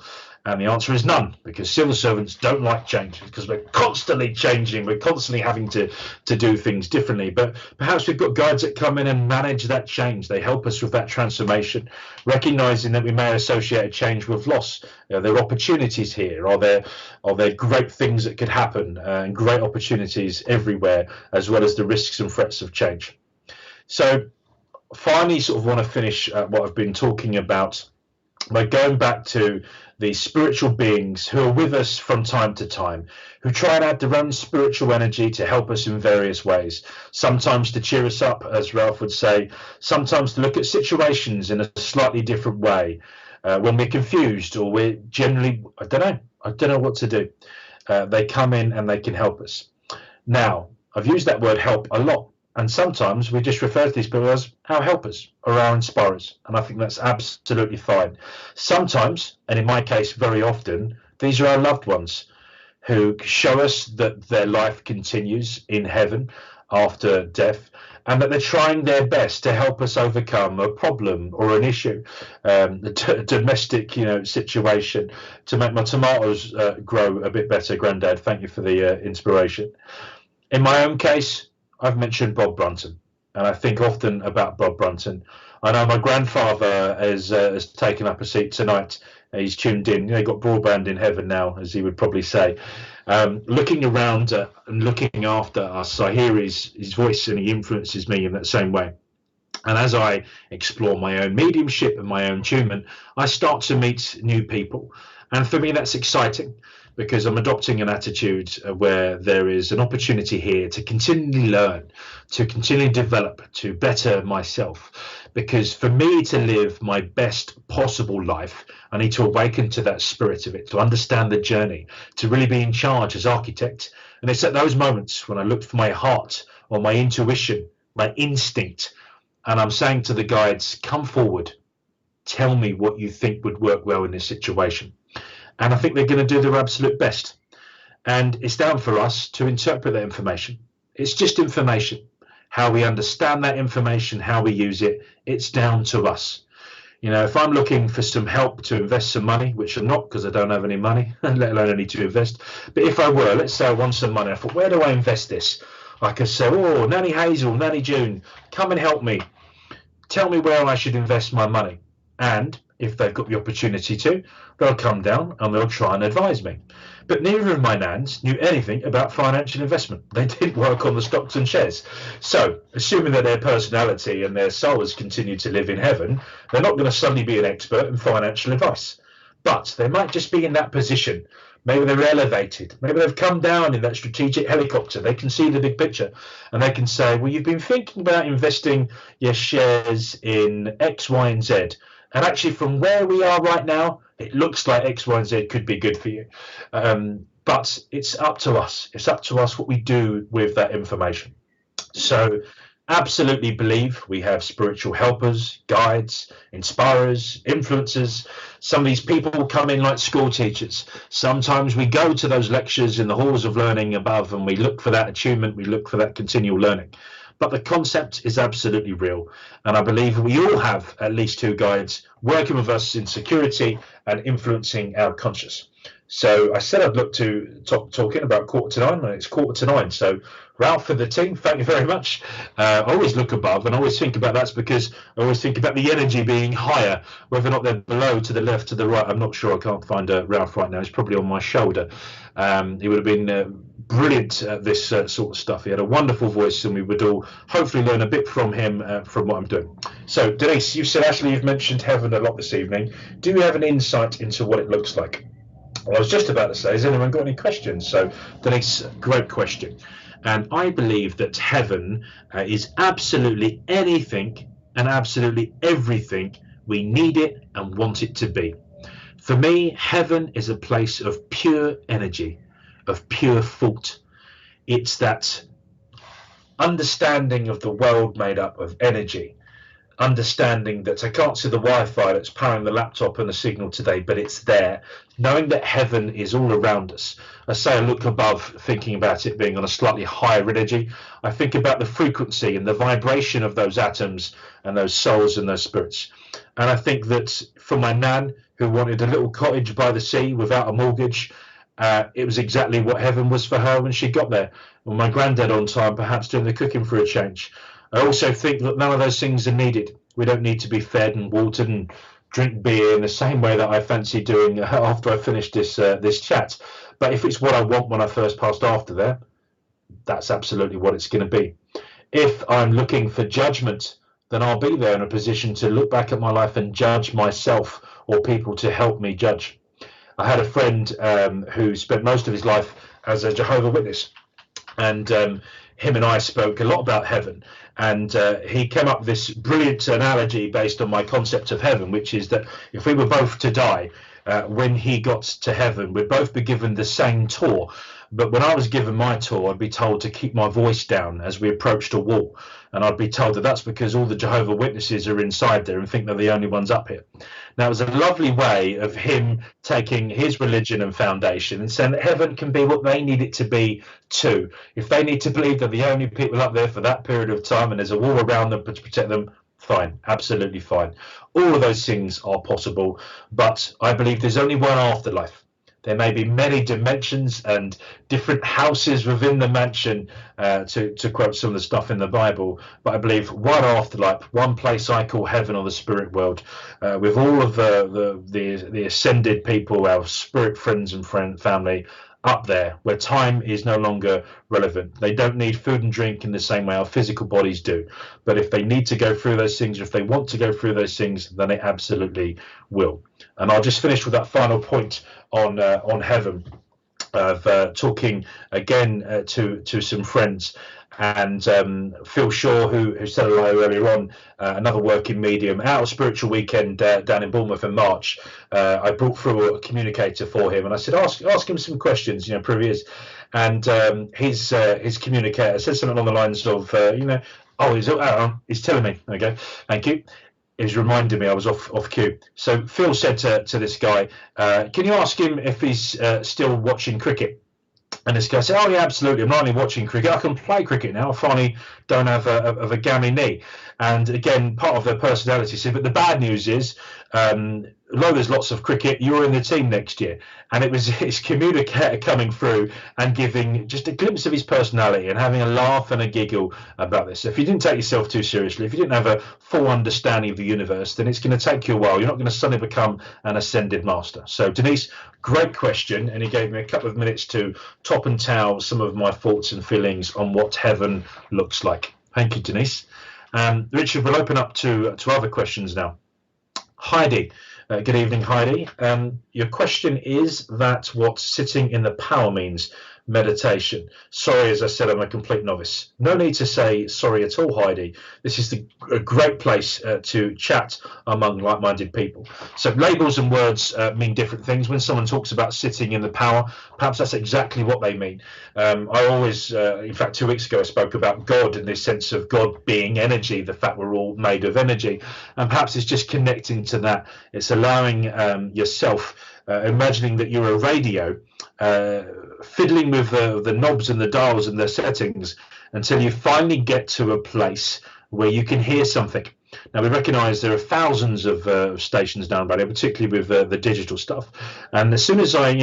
And the answer is none, because civil servants don't like change, because we're constantly changing, we're constantly having to do things differently. But perhaps we've got guides that come in and manage that change. They help us with that transformation, recognizing that we may associate a change with loss. Are there opportunities here? Are there great things that could happen, and great opportunities everywhere, as well as the risks and threats of change? So finally, sort of want to finish what I've been talking about by going back to the spiritual beings who are with us from time to time, who try and add their own spiritual energy to help us in various ways, sometimes to cheer us up, as Ralph would say, sometimes to look at situations in a slightly different way, when we're confused or we're generally, I don't know what to do. They come in and they can help us. Now, I've used that word help a lot. And sometimes we just refer to these people as our helpers or our inspirers. And I think that's absolutely fine. Sometimes, and in my case, very often, these are our loved ones who show us that their life continues in heaven after death, and that they're trying their best to help us overcome a problem or an issue, a domestic, situation, to make my tomatoes grow a bit better. Grandad, thank you for the inspiration. In my own case, I've mentioned Bob Brunton, and I think often about Bob Brunton. I know my grandfather has taken up a seat tonight. He's tuned in. He got broadband in heaven now, as he would probably say. Looking around and looking after us, I hear his voice, and he influences me in that same way. And as I explore my own mediumship and my own attunement, I start to meet new people. And for me, that's exciting, because I'm adopting an attitude where there is an opportunity here to continually learn, to continually develop, to better myself. Because for me to live my best possible life, I need to awaken to that spirit of it, to understand the journey, to really be in charge as architect. And it's at those moments when I look for my heart or my intuition, my instinct, and I'm saying to the guides, come forward, tell me what you think would work well in this situation. And I think they're going to do their absolute best. And it's down for us to interpret that information. It's just information. How we understand that information, how we use it, it's down to us. If I'm looking for some help to invest some money, which I'm not, because I don't have any money, let alone any to invest. But if I were, let's say I want some money, I thought, where do I invest this? I could say, oh, Nanny Hazel, Nanny June, come and help me. Tell me where I should invest my money. And if they've got the opportunity to, they'll come down and they'll try and advise me. But neither of my nans knew anything about financial investment. They didn't work on the stocks and shares. So, assuming that their personality and their souls continue to live in heaven, they're not going to suddenly be an expert in financial advice. But they might just be in that position. Maybe they're elevated. Maybe they've come down in that strategic helicopter. They can see the big picture. And they can say, well, you've been thinking about investing your shares in X, Y, and Z. And actually, from where we are right now, it looks like X, Y, and Z could be good for you. But it's up to us. It's up to us what we do with that information. So absolutely believe we have spiritual helpers, guides, inspirers, influencers. Some of these people come in like school teachers. Sometimes we go to those lectures in the halls of learning above, and we look for that attunement, we look for that continual learning. But the concept is absolutely real. And I believe we all have at least two guides working with us in security and influencing our conscious. So I said I'd look to talking about 8:45, and it's 8:45. So Ralph and the team, thank you very much. I always look above and I always think about that's because I always think about the energy being higher, whether or not they're below, to the left, to the right. I'm not sure. I can't find Ralph right now. He's probably on my shoulder. He would have been brilliant at this sort of stuff. He had a wonderful voice, and we would all hopefully learn a bit from him from what I'm doing. So Denise, you said, Ashley, you've mentioned heaven a lot this evening. Do you have an insight into what it looks like? Well, I was just about to say, has anyone got any questions? So Denise, great question. And I believe that heaven is absolutely anything and absolutely everything we need it and want it to be. For me, heaven is a place of pure energy, of pure thought. It's that understanding of the world made up of energy, understanding that I can't see the Wi-Fi that's powering the laptop and the signal today, but it's there. Knowing that heaven is all around us. I say I look above, thinking about it being on a slightly higher energy. I think about the frequency and the vibration of those atoms and those souls and those spirits. And I think that for my nan, who wanted a little cottage by the sea without a mortgage, it was exactly what heaven was for her when she got there. Well, my granddad on time, perhaps doing the cooking for a change. I also think that none of those things are needed. We don't need to be fed and watered and drink beer in the same way that I fancy doing after I finish this chat. But if it's what I want when I first passed after there, that's absolutely what it's going to be. If I'm looking for judgment, then I'll be there in a position to look back at my life and judge myself or people to help me judge. I had a friend who spent most of his life as a Jehovah's Witness, and him and I spoke a lot about heaven, and he came up with this brilliant analogy based on my concept of heaven, which is that if we were both to die, when he got to heaven, we'd both be given the same tour. But when I was given my tour, I'd be told to keep my voice down as we approached a wall. And I'd be told that that's because all the Jehovah's Witnesses are inside there and think they're the only ones up here. Now, it was a lovely way of him taking his religion and foundation and saying that heaven can be what they need it to be too. If they need to believe they're the only people up there for that period of time and there's a wall around them to protect them, fine, absolutely fine. All of those things are possible, but I believe there's only one afterlife. There may be many dimensions and different houses within the mansion, to quote some of the stuff in the Bible. But I believe one afterlife, one place I call heaven or the spirit world, with all of the ascended people, our spirit friends and family up there, where time is no longer relevant. They don't need food and drink in the same way our physical bodies do. But if they need to go through those things, or if they want to go through those things, then they absolutely will. And I'll just finish with that final point on heaven, of talking again to some friends. And Phil Shaw, who said hello earlier on, another working medium, out of Spiritual Weekend down in Bournemouth in March, I brought through a communicator for him, and I said, ask him some questions, previous. And his communicator said something along the lines of, he's telling me, okay, thank you. He's reminding me I was off cue. So Phil said to this guy, can you ask him if he's still watching cricket? And this guy said, oh, yeah, absolutely. I'm not only watching cricket, I can play cricket now. I finally don't have a gammy knee. And again, part of their personality said, but the bad news is, although there's lots of cricket, you're in the team next year. And it was his communicator coming through and giving just a glimpse of his personality and having a laugh and a giggle about this. So if you didn't take yourself too seriously, if you didn't have a full understanding of the universe, then it's going to take you a while. You're not going to suddenly become an ascended master. So Denise, great question. And he gave me a couple of minutes to top and tail some of my thoughts and feelings on what heaven looks like. Thank you, Denise. Richard, we'll open up to other questions now. Heidi, good evening, Heidi. Your question is that what sitting in the power means. Meditation. Sorry, as I said, I'm a complete novice. No need to say sorry at all, Heidi. This is a great place to chat among like-minded people. So labels and words mean different things. When someone talks about sitting in the power, perhaps that's exactly what they mean. I always, in fact, 2 weeks ago, I spoke about God in this sense of God being energy, the fact we're all made of energy. And perhaps it's just connecting to that. It's allowing yourself, imagining that you're a radio, fiddling with the knobs and the dials and the settings until you finally get to a place where you can hear something. Now, we recognise there are thousands of stations down by there, particularly with the digital stuff. And as soon as I,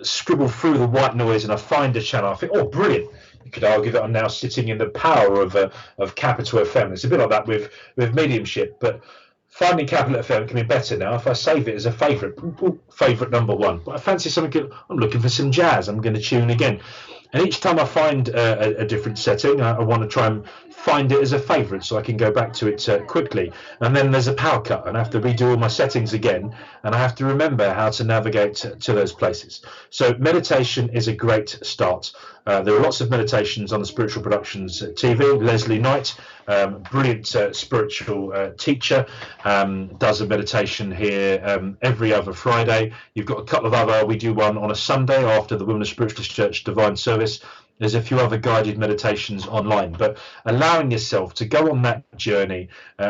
scribble through the white noise and I find a channel, I think, oh, brilliant. You could argue that I'm now sitting in the power of Capital FM. It's a bit like that with mediumship, but finding Capital FM can be better now if I save it as a favourite number one. But I fancy something good. I'm looking for some jazz. I'm going to tune again. And each time I find a different setting, I want to try and find it as a favourite so I can go back to it quickly. And then there's a power cut and I have to redo all my settings again. And I have to remember how to navigate to those places. So meditation is a great start. There are lots of meditations on the Spiritual Productions TV. Leslie Knight, brilliant spiritual teacher, does a meditation here every other Friday. You've got a couple of other, we do one on a Sunday after the Women of Spiritualist Church Divine Service. There's a few other guided meditations online, but allowing yourself to go on that journey,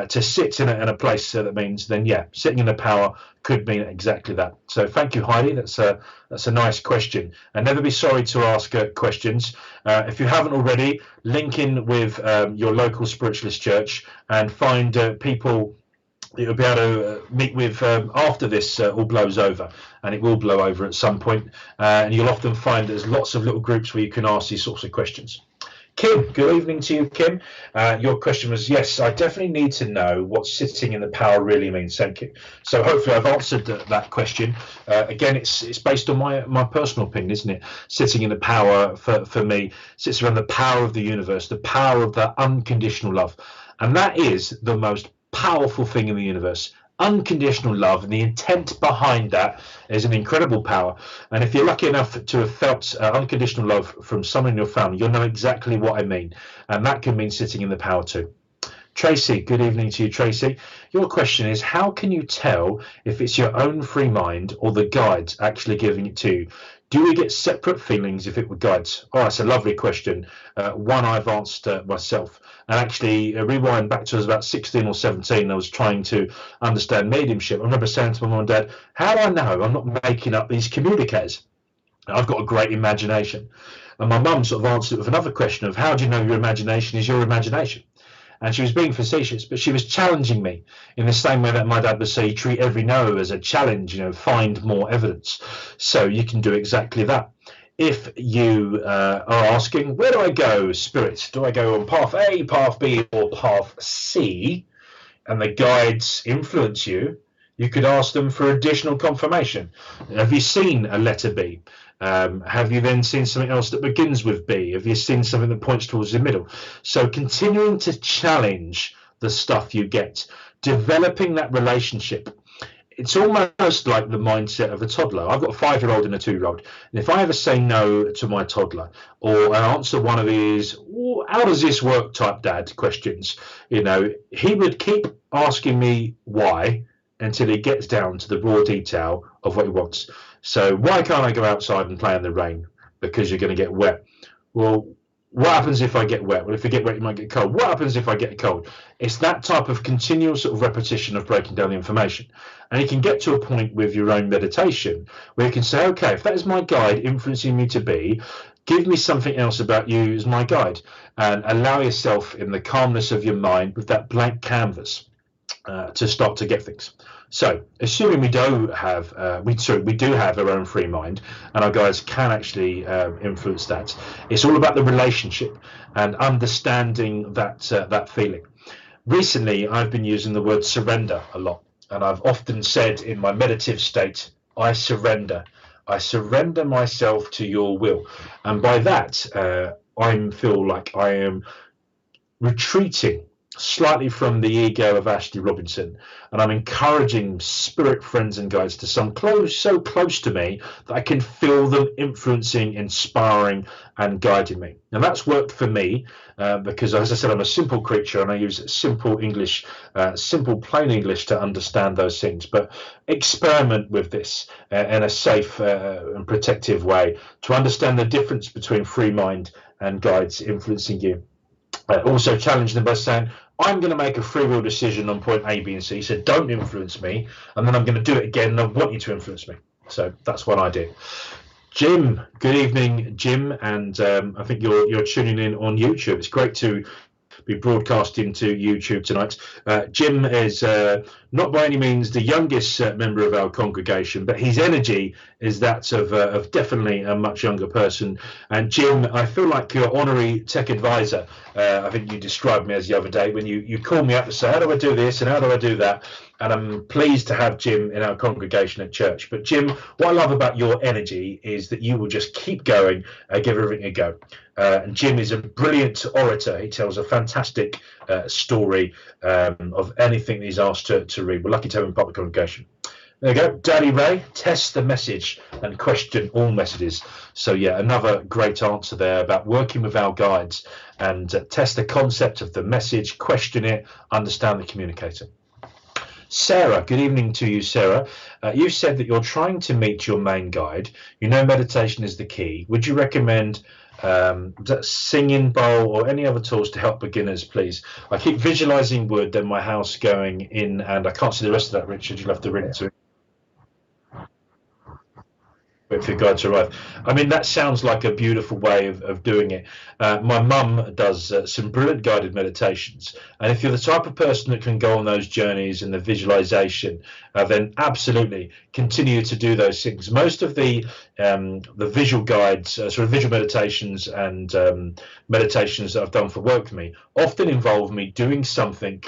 to sit in a place that means, then yeah, sitting in the power could mean exactly that. So thank you, Heidi. That's a nice question. And never be sorry to ask questions. If you haven't already, link in with your local spiritualist church and find people you'll be able to meet with after this all blows over, and it will blow over at some point, and you'll often find there's lots of little groups where you can ask these sorts of questions. Kim, good evening to you, Kim. Your question was, yes, I definitely need to know what sitting in the power really means. Thank you. So hopefully I've answered that question. Again, it's based on my personal opinion, isn't it? Sitting in the power for me sits around the power of the universe, the power of that unconditional love, and that is the most powerful thing in the universe. Unconditional love, and the intent behind that is an incredible power. And if you're lucky enough to have felt unconditional love from someone in your family, you'll know exactly what I mean, and that can mean sitting in the power too. Tracy, good evening to you, Tracy. Your question is, how can you tell if it's your own free mind or the guides actually giving it to you? Do you get separate feelings if it were guides? Oh, that's a lovely question. One I've answered myself. And actually, rewind back to I was about 16 or 17, I was trying to understand mediumship. I remember saying to my mum and dad, how do I know I'm not making up these communicators? I've got a great imagination. And my mum sort of answered it with another question of, how do you know your imagination is your imagination? And she was being facetious, but she was challenging me in the same way that my dad would say, treat every no as a challenge, find more evidence. So you can do exactly that. If you are asking, where do I go, Spirit? Do I go on path A, path B, or path C? And the guides influence you, you could ask them for additional confirmation. Have you seen a letter B? Have you then seen something else that begins with B? Have you seen something that points towards the middle? So continuing to challenge the stuff you get, developing that relationship. It's almost like the mindset of a toddler. I've got a 5-year-old and a 2-year-old. And if I ever say no to my toddler, or I answer one of these, how does this work type dad questions, he would keep asking me why until he gets down to the raw detail of what he wants. So why can't I go outside and play in the rain? Because you're going to get wet. Well, what happens if I get wet? Well, if you get wet, you might get cold. What happens if I get cold? It's that type of continual sort of repetition of breaking down the information. And you can get to a point with your own meditation where you can say, okay, if that is my guide influencing me to be, give me something else about you as my guide, and allow yourself in the calmness of your mind with that blank canvas to start to get things. So, assuming we do have our own free mind, and our guides can actually influence that, it's all about the relationship and understanding that feeling. Recently, I've been using the word surrender a lot, and I've often said in my meditative state, I surrender. I surrender myself to your will, and by that, I feel like I am retreating slightly from the ego of Ashley Robinson, and I'm encouraging spirit friends and guides to so close to me that I can feel them influencing, inspiring, and guiding me. And that's worked for me because, as I said, I'm a simple creature and I use simple English, simple plain English to understand those things. But experiment with this in a safe and protective way to understand the difference between free mind and guides influencing you. Also challenge them by saying, I'm going to make a free will decision on point A, B, and C, so don't influence me, and then I'm going to do it again, and I want you to influence me. So that's what I do. Jim, good evening, Jim, and I think you're tuning in on YouTube. It's great to be broadcasting to YouTube tonight. Jim is not by any means the youngest member of our congregation, but his energy is that of definitely a much younger person. And Jim, I feel like your honorary tech advisor. I think you described me as the other day when you called me up to say, how do I do this and how do I do that? And I'm pleased to have Jim in our congregation at church. But Jim, what I love about your energy is that you will just keep going and give everything a go. And Jim is a brilliant orator. He tells a fantastic story of anything that he's asked to read. We're lucky to have him part of the congregation. There you go. Daddy Ray, test the message and question all messages. So yeah, another great answer there about working with our guides and test the concept of the message, question it, understand the communicator. Sarah, good evening to you, Sarah. You said that you're trying to meet your main guide. You know meditation is the key. Would you recommend singing bowl or any other tools to help beginners, please? I keep visualizing wood, then my house going in, and I can't see the rest of that, Richard. You'll have to read it to me. Wait for your guide to arrive. I mean, that sounds like a beautiful way of doing it. My mum does some brilliant guided meditations. And if you're the type of person that can go on those journeys and the visualization, then absolutely continue to do those things. Most of the visual guides, sort of visual meditations and meditations that I've done for work for me, often involve me doing something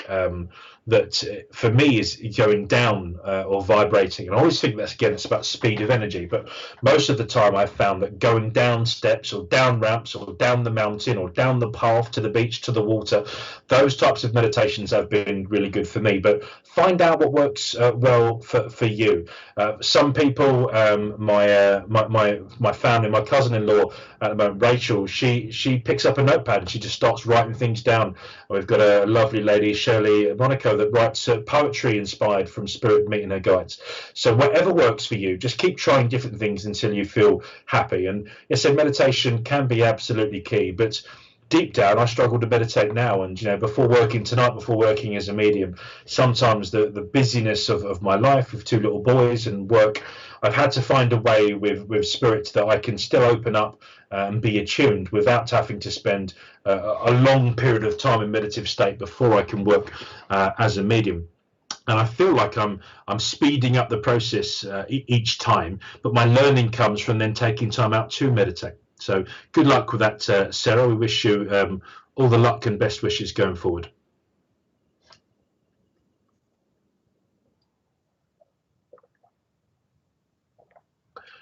that for me is going down or vibrating. And I always think that's, again, it's about speed of energy. But most of the time I've found that going down steps or down ramps or down the mountain or down the path to the beach, to the water, those types of meditations have been really good for me. But find out what works well for you. Some people, my family, my cousin-in-law at the moment, Rachel, she picks up a notepad and she just starts writing things down. We've got a lovely lady, Shirley Monaco, that writes poetry inspired from spirit meeting her guides. So whatever works for you, just keep trying different things until you feel happy. And yes, so meditation can be absolutely key, but deep down I struggle to meditate now. And before working tonight, before working as a medium, sometimes the busyness of my life with two little boys and work, I've had to find a way with spirits that I can still open up and be attuned without having to spend a long period of time in meditative state before I can work as a medium. And I feel like I'm speeding up the process each time, but my learning comes from then taking time out to meditate. So good luck with that, Sarah. We wish you all the luck and best wishes going forward.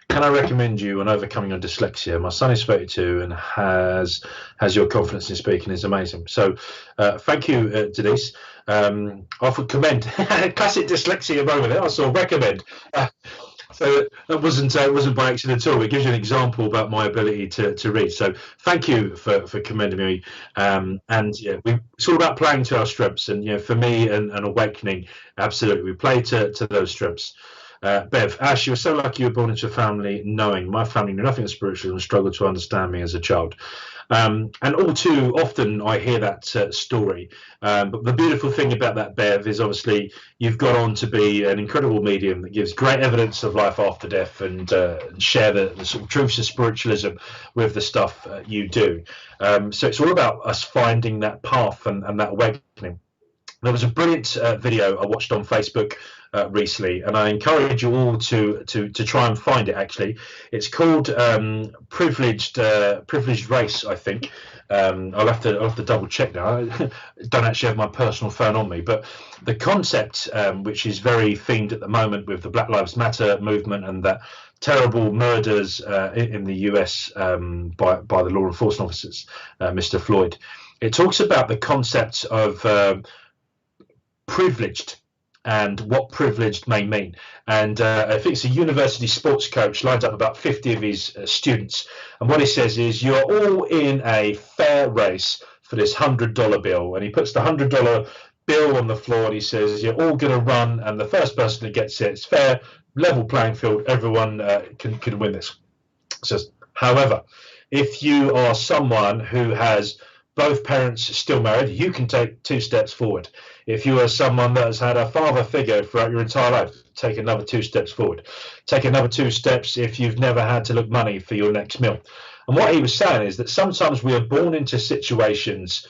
Can I recommend you on overcoming your dyslexia? My son is 32 and has your confidence in speaking is amazing. So thank you, Denise. I would commend classic dyslexia moment there. I saw recommend. So that wasn't by accident at all. It gives you an example about my ability to read. So thank you for commending me. And yeah, it's all about playing to our strengths. And for me, and awakening, absolutely, we play to those strengths. Bev, Ash, you were so lucky you were born into a family knowing. My family knew nothing of spiritual and struggled to understand me as a child. And all too often I hear that story. But the beautiful thing about that, Bev, is obviously you've gone on to be an incredible medium that gives great evidence of life after death and share the sort of truths of spiritualism with the stuff you do. So it's all about us finding that path and that awakening. There was a brilliant video I watched on Facebook recently, and I encourage you all to try and find it. Actually, it's called Privileged Race, I think. I'll have to double check now. I don't actually have my personal phone on me, but the concept, which is very themed at the moment with the Black Lives Matter movement and that terrible murders in the US by the law enforcement officers, Mr. Floyd. It talks about the concept of privileged and what privileged may mean. And I think it's a university sports coach lined up about 50 of his students. And what he says is, you're all in a fair race for this $100 bill. And he puts the $100 bill on the floor and he says, you're all going to run. And the first person that gets it, it's fair, level playing field. Everyone can win this. Says, however, if you are someone who has both parents still married, you can take 2 steps forward. If you are someone that has had a father figure throughout your entire life, take another 2 steps forward. Take another 2 steps if you've never had to look money for your next meal. And what he was saying is that sometimes we are born into situations,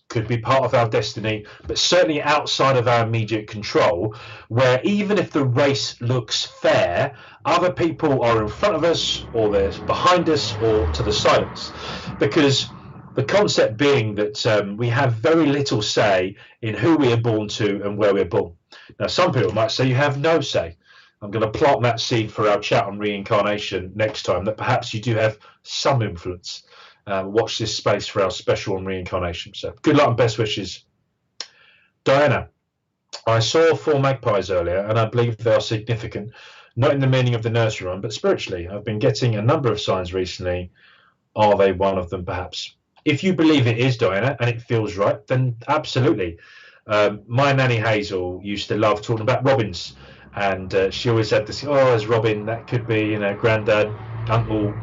could be part of our destiny, but certainly outside of our immediate control, where even if the race looks fair, other people are in front of us, or they're behind us, or to the side of us. Because the concept being that we have very little say in who we are born to and where we're born. Now, some people might say you have no say. I'm going to plant that seed for our chat on reincarnation next time, that perhaps you do have some influence. Watch this space for our special on reincarnation. So good luck and best wishes. Diana, I saw 4 magpies earlier, and I believe they are significant, not in the meaning of the nursery rhyme, but spiritually. I've been getting a number of signs recently. Are they one of them, perhaps? If you believe it is, Diana, and it feels right, then absolutely. My nanny Hazel used to love talking about robins, and she always had this, oh, there's Robin, that could be, granddad, uncle,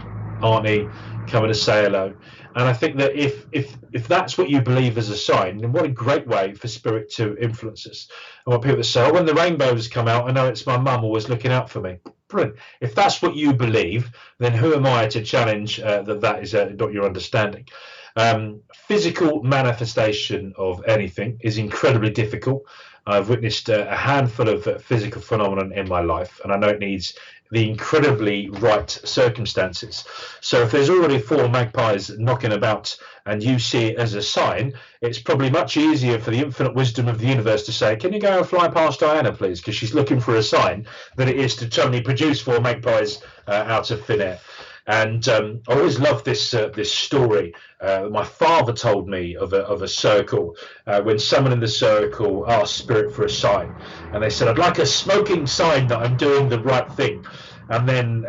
auntie, coming to say hello. And I think that if that's what you believe as a sign, then what a great way for spirit to influence us. I want people to say, oh, when the rainbows come out, I know it's my mum always looking out for me. Brilliant. If that's what you believe, then who am I to challenge that is not your understanding? Physical manifestation of anything is incredibly difficult. I've witnessed a handful of physical phenomenon in my life, and I know it needs the incredibly right circumstances. So if there's already 4 magpies knocking about and you see it as a sign, it's probably much easier for the infinite wisdom of the universe to say, can you go and fly past Diana, please? Because she's looking for a sign, than it is to suddenly produce 4 magpies out of thin air. And I always love this story. My father told me of a circle when someone in the circle asked spirit for a sign, and they said, I'd like a smoking sign that I'm doing the right thing. And then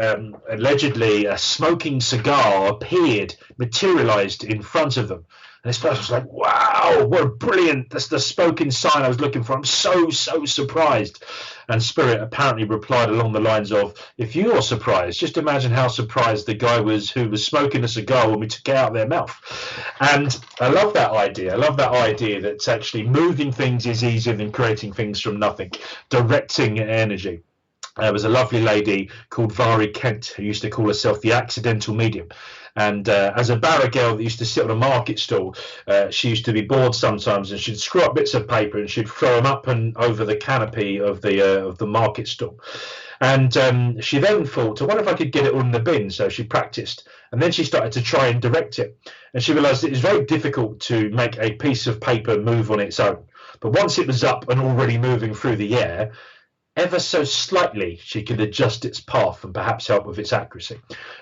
allegedly a smoking cigar appeared, materialized in front of them. And this person was like, wow, what a brilliant, that's the spoken sign I was looking for. I'm so surprised. And spirit apparently replied along the lines of, if you're surprised, just imagine how surprised the guy was who was smoking a cigar when we took it out of their mouth. And I love that idea. I love that idea that actually moving things is easier than creating things from nothing, directing energy. There was a lovely lady called Vari Kent who used to call herself the accidental medium. And as a barra girl that used to sit on a market stall, she used to be bored sometimes, and she'd screw up bits of paper and she'd throw them up and over the canopy of the market stall. And she then thought, I wonder if I could get it all in the bin. So she practiced, and then she started to try and direct it. And she realized it was very difficult to make a piece of paper move on its own. But once it was up and already moving through the air, ever so slightly, she could adjust its path and perhaps help with its accuracy.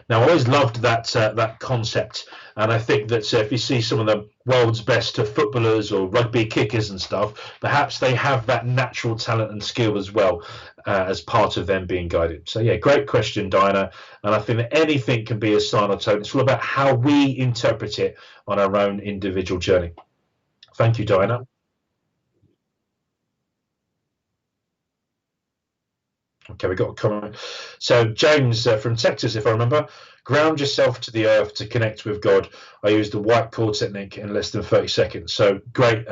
Now, I always loved that concept, and I think that if you see some of the world's best footballers or rugby kickers and stuff, perhaps they have that natural talent and skill as well as part of them being guided. So, yeah, great question, Diana. And I think that anything can be a sign or token. It's all about how we interpret it on our own individual journey. Thank you, Diana. Okay, we got a comment. So James from Texas, if I remember, ground yourself to the earth to connect with God. I used the white cord technique in less than 30 seconds. So great.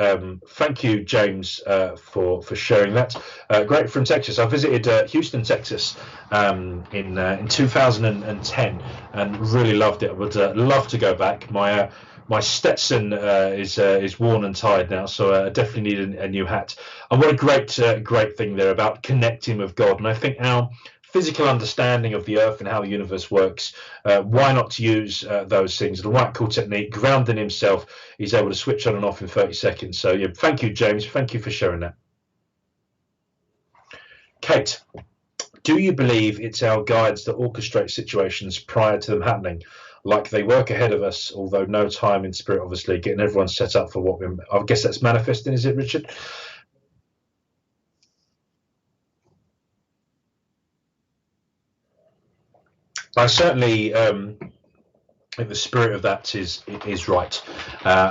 Thank you, James, for sharing that. Great from Texas. I visited Houston, Texas in 2010 and really loved it. I would love to go back. My Stetson is worn and tired now, so I definitely need a new hat. And what a great thing there about connecting with God. And I think our physical understanding of the earth and how the universe works, why not to use those things? The white cord technique, grounding himself, he's able to switch on and off in 30 seconds. So yeah, thank you, James. Thank you for sharing that. Kate, do you believe it's our guides that orchestrate situations prior to them happening? Like they work ahead of us, although no time in spirit, obviously, getting everyone set up for what we, I guess that's manifesting, is it, Richard? I certainly think the spirit of that is right.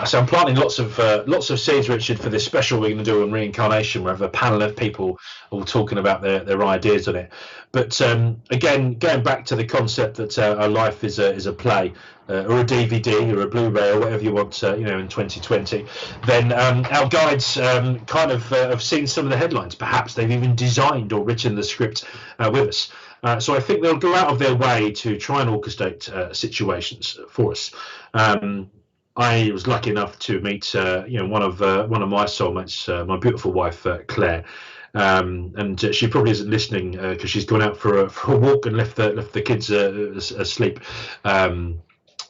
So I'm planting lots of seeds, Richard, for this special we're going to do on reincarnation. We have a panel of people all talking about their ideas on it. But again, going back to the concept that our life is a play or a DVD or a Blu-ray or whatever you want, in 2020, then our guides kind of have seen some of the headlines. Perhaps they've even designed or written the script with us. So I think they'll go out of their way to try and orchestrate situations for us. I was lucky enough to meet, one of my soulmates, my beautiful wife, Claire. And she probably isn't listening because she's gone out for a walk and left the kids asleep.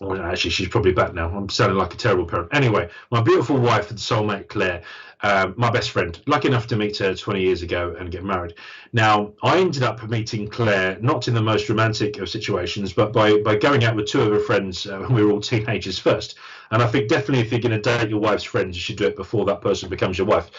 Well, actually, she's probably back now. I'm sounding like a terrible parent. Anyway, my beautiful wife and soulmate, Claire, my best friend, lucky enough to meet her 20 years ago and get married. Now, I ended up meeting Claire, not in the most romantic of situations, but by going out with 2 of her friends when we were all teenagers first. And I think definitely if you're going to date your wife's friends, you should do it before that person becomes your wife.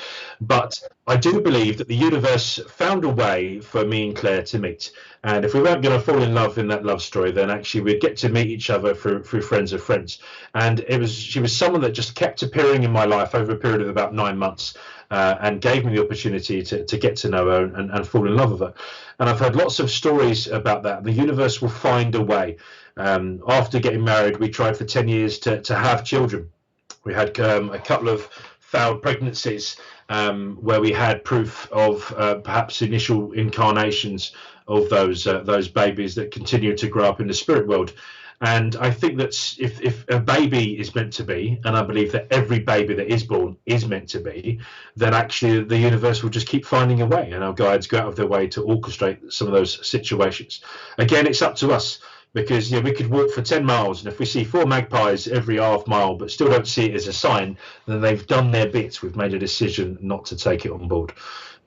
But I do believe that the universe found a way for me and Claire to meet. And if we weren't going to fall in love in that love story, then actually we'd get to meet each other through friends of friends. And she was someone that just kept appearing in my life over a period of about 9 months. And gave me the opportunity to get to know her and fall in love with her. And I've heard lots of stories about that. The universe will find a way. After getting married, we tried for 10 years to have children. We had a couple of failed pregnancies where we had proof of perhaps initial incarnations of those babies that continue to grow up in the spirit world. And I think that if a baby is meant to be, and I believe that every baby that is born is meant to be, then actually the universe will just keep finding a way, and our guides go out of their way to orchestrate some of those situations. Again, it's up to us, because we could walk for 10 miles, and if we see 4 magpies every half mile but still don't see it as a sign, then they've done their bit. We've made a decision not to take it on board.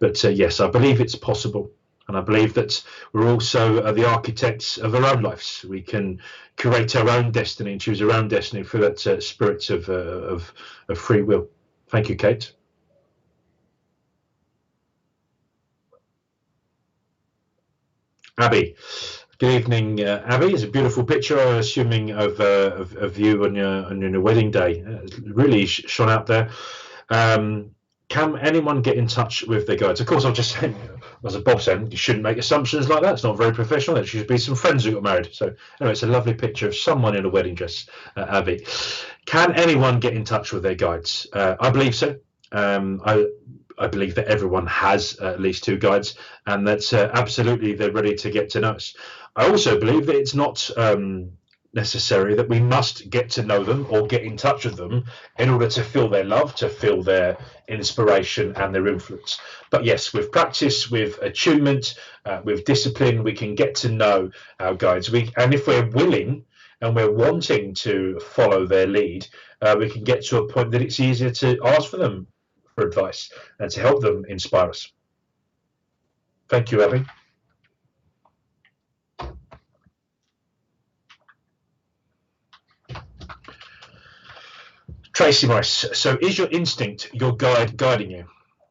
But yes, I believe it's possible. And I believe that we're also the architects of our own lives. We can create our own destiny and choose our own destiny through that spirit of free will. Thank you, Kate. Abby. Good evening, Abby. It's a beautiful picture, assuming of you on your wedding day. Really shone out there. Can anyone get in touch with their guides? Of course, I'll just say, as Bob said, you shouldn't make assumptions like that. It's not very professional. There should be some friends who got married. So anyway, it's a lovely picture of someone in a wedding dress, Abby. Can anyone get in touch with their guides? I believe so. I believe that everyone has at least 2 guides, and that's absolutely they're ready to get to know us. I also believe that it's not necessary that we must get to know them or get in touch with them in order to feel their love, to feel their inspiration and their influence. But yes, with practice, with attunement, with discipline, we can get to know our guides. And if we're willing and we're wanting to follow their lead, we can get to a point that it's easier to ask for them for advice and to help them inspire us. Thank you, Abby. Tracy Morris. So is your instinct your guide guiding you?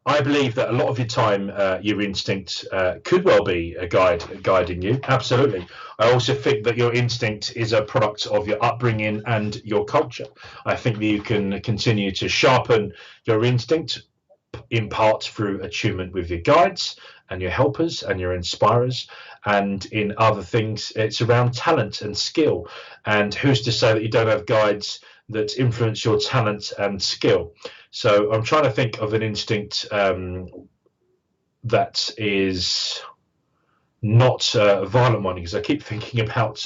I believe that a lot of your time, your instinct could well be a guide guiding you. Absolutely. I also think that your instinct is a product of your upbringing and your culture. I think that you can continue to sharpen your instinct in part through attunement with your guides and your helpers and your inspirers, and in other things it's around talent and skill. And who's to say that you don't have guides that influence your talent and skill? So I'm trying to think of an instinct that is not a violent one, because I keep thinking about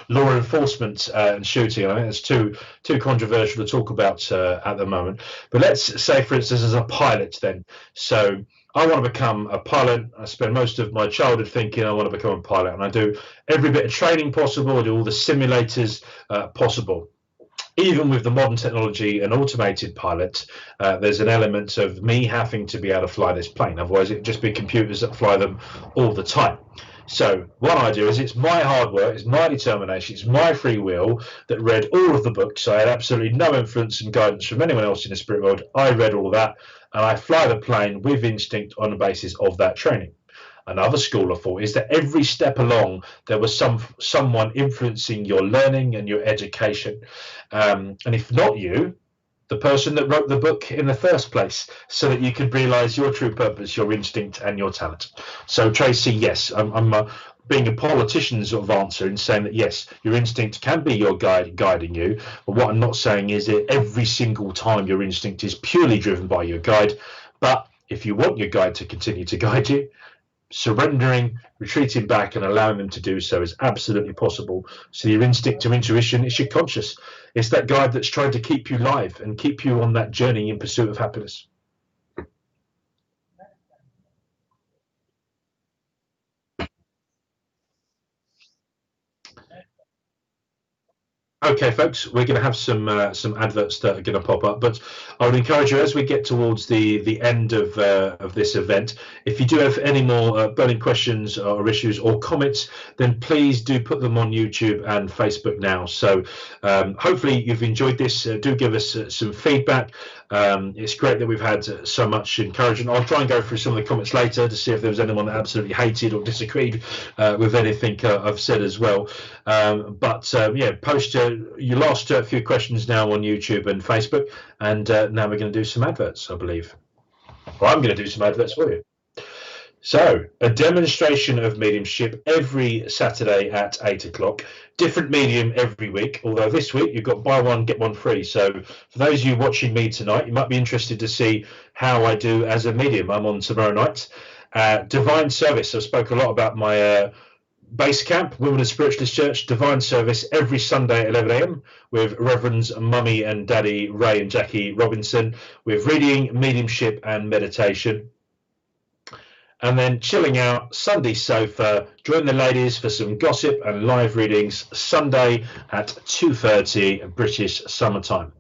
law enforcement and shooting. I think it's too controversial to talk about at the moment. But let's say, for instance, as a pilot then. So I want to become a pilot. I spend most of my childhood thinking I want to become a pilot, and I do every bit of training possible. I do all the simulators possible. Even with the modern technology and automated pilot, there's an element of me having to be able to fly this plane. Otherwise, it'd just be computers that fly them all the time. So what I do is it's my hard work, it's my determination, it's my free will that read all of the books. I had absolutely no influence and guidance from anyone else in the spirit world. I read all of that, and I fly the plane with instinct on the basis of that training. Another school of thought is that every step along there was someone influencing your learning and your education, and if not you, the person that wrote the book in the first place, so that you could realize your true purpose, your instinct and your talent. So Tracy, yes, I'm being a politician sort of answer in saying that yes, your instinct can be your guide guiding you, but what I'm not saying is that every single time your instinct is purely driven by your guide. But if you want your guide to continue to guide you, surrendering, retreating back and allowing them to do so is absolutely possible. So your instinct or intuition is your conscious. It's that guide that's trying to keep you live and keep you on that journey in pursuit of happiness. Okay, folks, we're going to have some adverts that are going to pop up, but I would encourage you as we get towards the end of this event, if you do have any more burning questions or issues or comments, then please do put them on YouTube and Facebook now. So hopefully you've enjoyed this. Do give us some feedback. It's great that we've had so much encouragement. I'll try and go through some of the comments later to see if there was anyone that absolutely hated or disagreed with anything I've said as well. Yeah, post your last few questions now on YouTube and Facebook, and now we're going to do some adverts, I believe. Well, I'm going to do some adverts for you. So, a demonstration of mediumship every Saturday at 8 o'clock. Different medium every week, although this week you've got buy one, get one free. So, for those of you watching me tonight, you might be interested to see how I do as a medium. I'm on tomorrow night. Divine Service. I've spoken a lot about my base camp, Women of Spiritualist Church, Divine Service every Sunday at 11 a.m. with Reverends Mummy and Daddy Ray and Jackie Robinson, with reading, mediumship, and meditation. And then chilling out, Sunday sofa, join the ladies for some gossip and live readings, Sunday at 2:30 British summertime.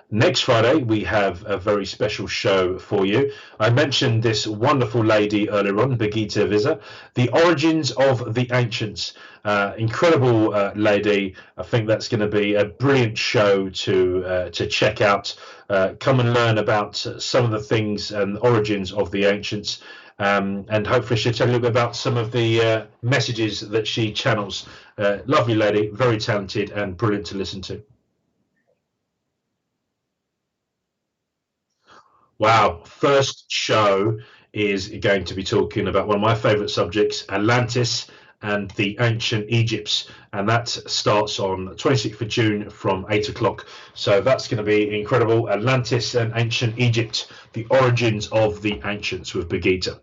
Next Friday, we have a very special show for you. I mentioned this wonderful lady earlier on, Birgitta Visser, The Origins of the Ancients. Incredible lady. I think that's going to be a brilliant show to check out. Come and learn about some of the things and origins of the ancients. And hopefully she'll tell you a bit about some of the messages that she channels. Lovely lady, very talented and brilliant to listen to. Wow, first show is going to be talking about one of my favorite subjects, Atlantis and the ancient Egypts, and that starts on 26th of June from 8 o'clock. So that's going to be incredible. Atlantis and ancient Egypt, the origins of the ancients, with Birgitta.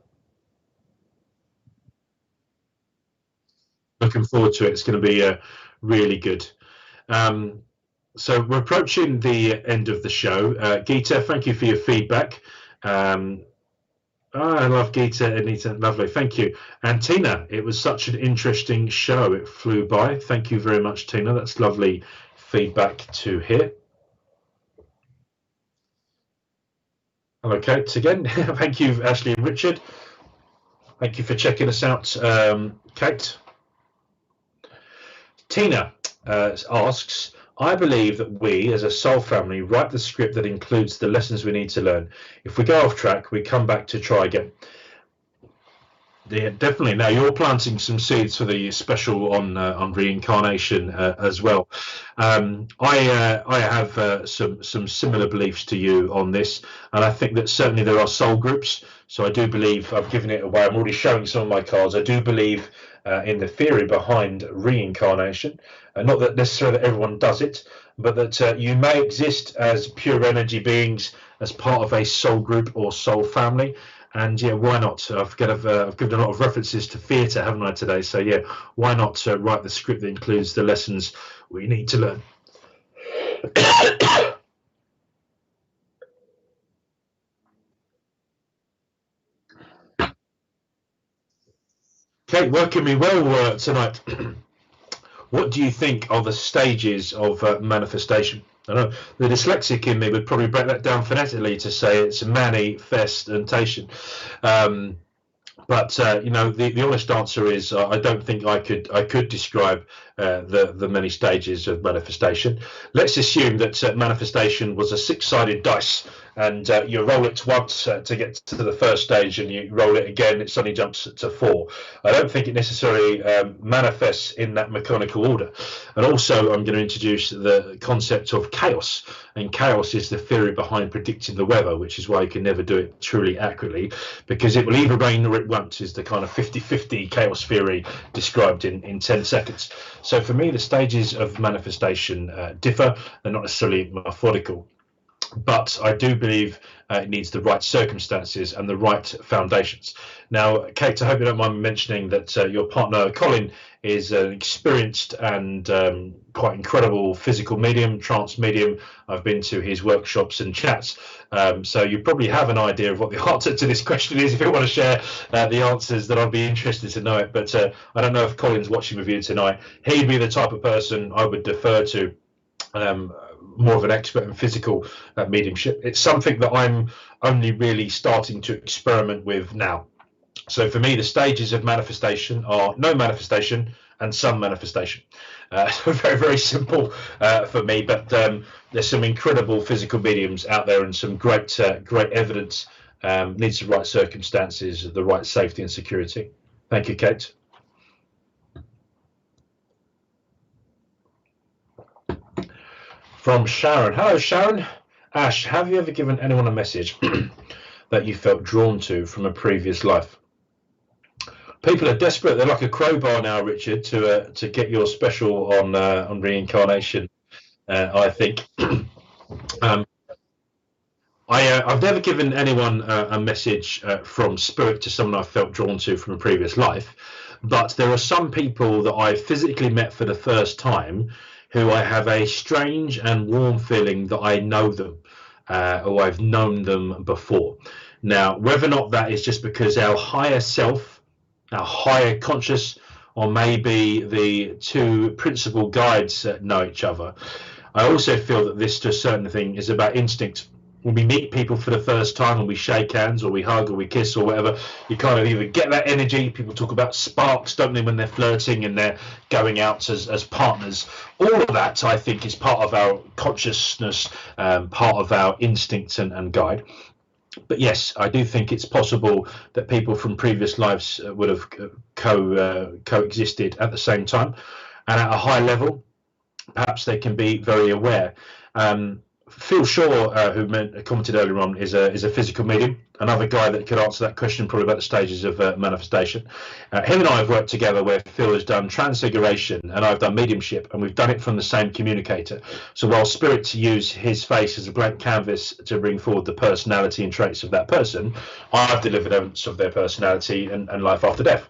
Looking forward to it. It's going to be really good. So we're approaching the end of the show. Gita, thank you for your feedback. I love Gita, Anita, lovely, thank you. And Tina, it was such an interesting show. It flew by. Thank you very much, Tina. That's lovely feedback to hear. Hello, Kate, again. Thank you, Ashley and Richard. Thank you for checking us out, Kate. Tina asks, I believe that we, as a soul family, write the script that includes the lessons we need to learn. If we go off track, we come back to try again. Yeah, definitely. Now you're planting some seeds for the special on reincarnation as well. I have some similar beliefs to you on this, and I think that certainly there are soul groups. So I do believe, I've given it away. I'm already showing some of my cards. I do believe in the theory behind reincarnation. Not that necessarily that everyone does it, but that you may exist as pure energy beings as part of a soul group or soul family. And yeah, why not? I've given a lot of references to theatre, haven't I, today? So yeah, why not write the script that includes the lessons we need to learn? Kate, working me well tonight. What do you think are the stages of manifestation? I know the dyslexic in me would probably break that down phonetically to say it's manifestation. But you know, the honest answer is I don't think I could describe the many stages of manifestation. Let's assume that manifestation was a six-sided dice, and you roll it once to get to the first stage, and you roll it again, it suddenly jumps to four. I don't think it necessarily manifests in that mechanical order. And also, I'm going to introduce the concept of chaos, and chaos is the theory behind predicting the weather, which is why you can never do it truly accurately, because it will either rain or it won't, is the kind of 50-50 chaos theory described in 10 seconds. So for me, the stages of manifestation differ. They're not necessarily methodical, but I do believe it needs the right circumstances and the right foundations. Now, Kate, I hope you don't mind me mentioning that your partner, Colin, is an experienced and quite incredible physical medium, trance medium. I've been to his workshops and chats. So you probably have an idea of what the answer to this question is. If you want to share the answers, then I'd be interested to know it. But I don't know if Colin's watching with you tonight. He'd be the type of person I would defer to. More of an expert in physical mediumship. It's something that I'm only really starting to experiment with now. So for me, the stages of manifestation are no manifestation and some manifestation. Very, very simple for me, but there's some incredible physical mediums out there and some great evidence. Needs the right circumstances, the right safety and security. Thank you, Kate. From Sharon. Hello, Sharon. Ash, have you ever given anyone a message that you felt drawn to from a previous life? People are desperate. They're like a crowbar now, Richard, to get your special on reincarnation. I think. um, I've never given anyone a message from spirit to someone I felt drawn to from a previous life, but there are some people that I physically met for the first time who I have a strange and warm feeling that I know them, or I've known them before. Now, whether or not that is just because our higher self, our higher conscious, or maybe the two principal guides know each other, I also feel that this, to a certain thing, is about instinct. When we meet people for the first time and we shake hands or we hug or we kiss or whatever, you kind of either get that energy. People talk about sparks, don't they, when they're flirting and they're going out as partners. All of that, I think, is part of our consciousness, part of our instincts and guide. But yes, I do think it's possible that people from previous lives would have coexisted at the same time. And at a high level, perhaps they can be very aware. Phil Shaw, who commented earlier on, is a physical medium. Another guy that could answer that question, probably about the stages of manifestation. Him and I have worked together where Phil has done transfiguration and I've done mediumship, and we've done it from the same communicator. So while spirits use his face as a blank canvas to bring forward the personality and traits of that person, I've delivered evidence of their personality and life after death.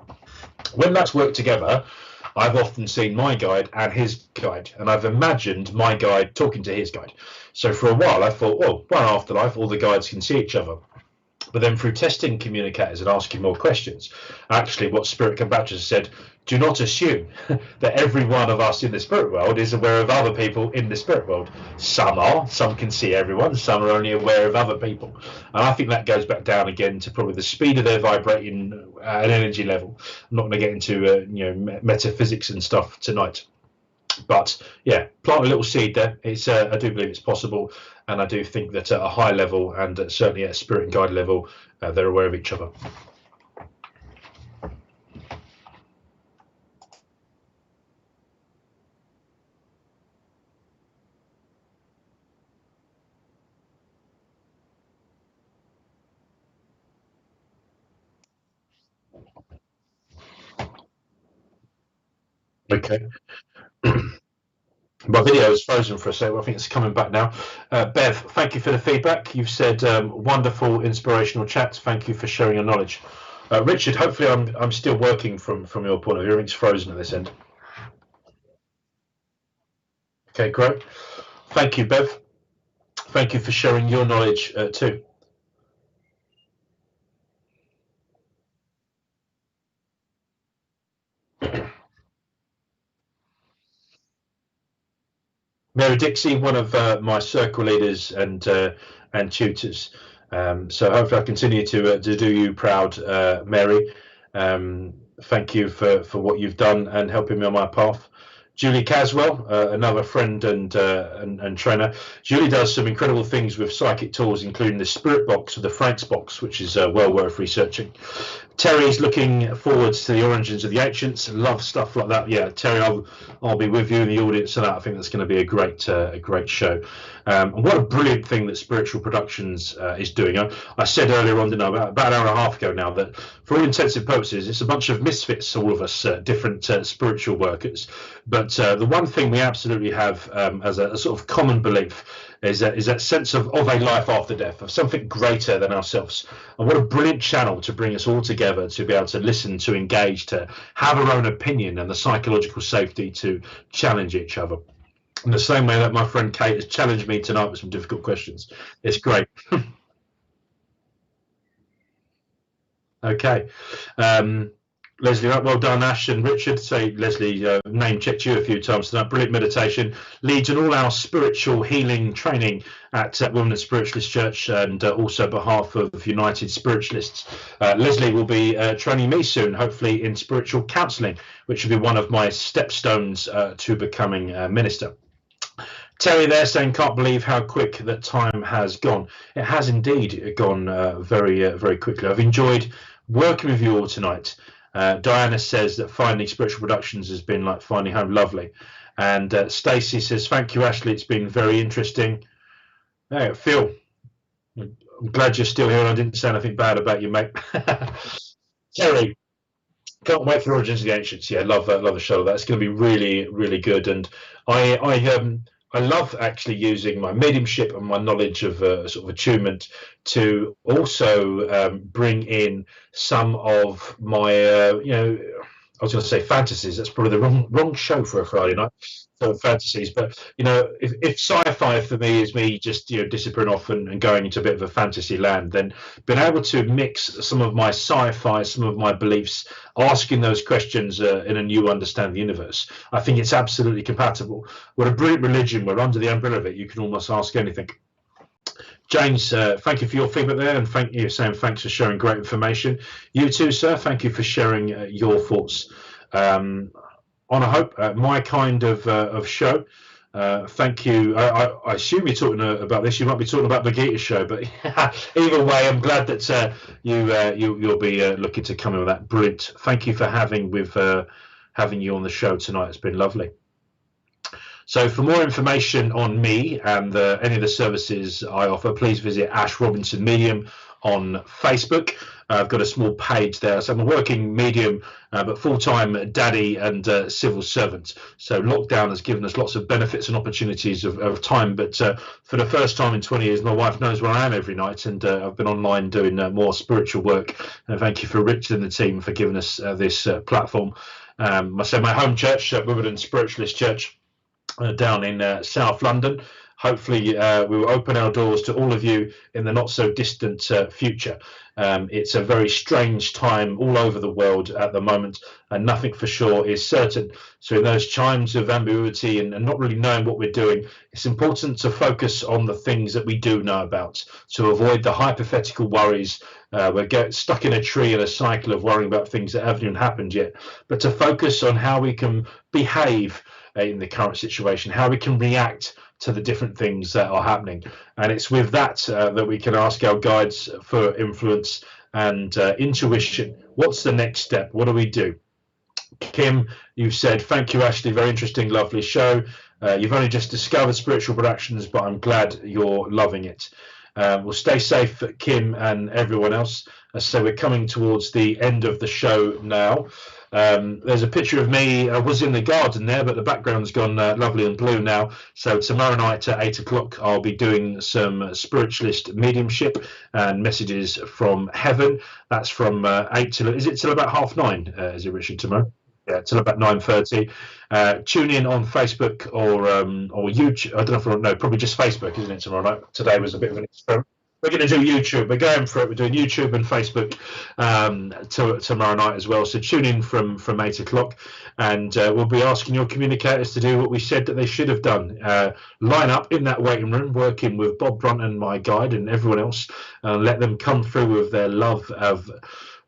When that's worked together, I've often seen my guide and his guide, and I've imagined my guide talking to his guide. So for a while I thought, well, one afterlife, all the guides can see each other. But then through testing communicators and asking more questions, actually what Spirit came back to us said, do not assume that every one of us in the spirit world is aware of other people in the spirit world. Some are, some can see everyone, some are only aware of other people. And I think that goes back down again to probably the speed of their vibrating at an energy level. I'm not going to get into metaphysics and stuff tonight. But yeah, plant a little seed there. It's I do believe it's possible, and I do think that at a high level and certainly at a spirit and guide level, they're aware of each other. Okay. My video is frozen for a second. I think it's coming back now. Bev, thank you for the feedback. You've said wonderful, inspirational chat. Thank you for sharing your knowledge. Richard, hopefully I'm still working from your point of view. Everything's frozen at this end. Okay, great. Thank you, Bev. Thank you for sharing your knowledge too. Mary Dixie, one of my circle leaders and tutors. So hopefully I continue to do you proud, Mary. Thank you for what you've done and helping me on my path. Julie Caswell, another friend and trainer. Julie does some incredible things with psychic tools, including the Spirit Box or the Franks Box, which is well worth researching. Terry's looking forwards to the Origins of the Ancients. Love stuff like that. Yeah, Terry, I'll be with you in the audience for that. I think that's going to be a great show. And what a brilliant thing that Spiritual Productions is doing. I said earlier on, didn't I, about an hour and a half ago now, that for all intensive purposes, it's a bunch of misfits, all of us, different spiritual workers. But the one thing we absolutely have as a sort of common belief is that sense of a life after death, of something greater than ourselves. And what a brilliant channel to bring us all together, to be able to listen, to engage, to have our own opinion, and the psychological safety to challenge each other. In the same way that my friend Kate has challenged me tonight with some difficult questions. It's great. Okay. Leslie, well done, Ash and Richard. Say Leslie name checked you a few times tonight. Brilliant meditation. Leads in all our spiritual healing training at Women Spiritualist Church, and also on behalf of United Spiritualists. Leslie will be training me soon, hopefully in spiritual counselling, which will be one of my stepstones to becoming a minister. Terry there saying, can't believe how quick that time has gone. It has indeed gone very quickly. I've enjoyed working with you all tonight. Diana says that finding Spiritual Productions has been like finding home. Lovely. And Stacey says, thank you, Ashley. It's been very interesting. Hey, Phil, I'm glad you're still here and I didn't say anything bad about you, mate. Terry, can't wait for Origins of the Ancients. Yeah, love the show. That's going to be really, really good. And I love actually using my mediumship and my knowledge of sort of attunement to also bring in some of my I was going to say fantasies. That's probably the wrong show for a Friday night. So fantasies, but if sci-fi for me is me just disappearing off and going into a bit of a fantasy land, then being able to mix some of my sci-fi, some of my beliefs, asking those questions in a new understanding of the universe, I think it's absolutely compatible. We're a brilliant religion. We're under the umbrella of it. You can almost ask anything. James, thank you for your feedback there, and thanks for sharing great information. You too, sir. Thank you for sharing your thoughts on I hope my kind of show. Thank you. I assume you're talking about this. You might be talking about Bagheeta's show, but either way, I'm glad that you'll be looking to come in with that. Brilliant. Thank you for having you on the show tonight. It's been lovely. So for more information on me and any of the services I offer, please visit Ash Robinson Medium on Facebook. I've got a small page there. So I'm a working medium, but full-time daddy and civil servant. So lockdown has given us lots of benefits and opportunities of time. But for the first time in 20 years, my wife knows where I am every night, and I've been online doing more spiritual work. And thank you for Richard and the team for giving us this platform. My home church, Wimbledon Spiritualist Church, down in South London. Hopefully we will open our doors to all of you in the not so distant future. It's a very strange time all over the world at the moment, and nothing for sure is certain. So in those times of ambiguity and not really knowing what we're doing, it's important to focus on the things that we do know about, to avoid the hypothetical worries. We're stuck in a tree in a cycle of worrying about things that haven't even happened yet, but to focus on how we can behave in the current situation, how we can react to the different things that are happening. And it's with that that we can ask our guides for influence and intuition. What's the next step? What do we do? Kim, you've said, thank you, Ashley. Very interesting, lovely show. You've only just discovered Spiritual Productions, but I'm glad you're loving it. Well, stay safe, Kim, and everyone else. So we're coming towards the end of the show now. There's a picture of me. I was in the garden there, but the background's gone lovely and blue now. So tomorrow night at 8 o'clock, I'll be doing some spiritualist mediumship and messages from heaven. That's from 8 till, is it till about 9:30? Is it, Richard, tomorrow? Yeah, till about 9:30. Tune in on Facebook or YouTube. I don't know no, probably just Facebook, isn't it, tomorrow night? Today was a bit of an experiment. We're going to do YouTube. We're going for it. We're doing YouTube and Facebook tomorrow night as well. So tune in from 8 o'clock, and we'll be asking your communicators to do what we said that they should have done. Line up in that waiting room, working with Bob Brunton, my guide, and everyone else, and let them come through with their love of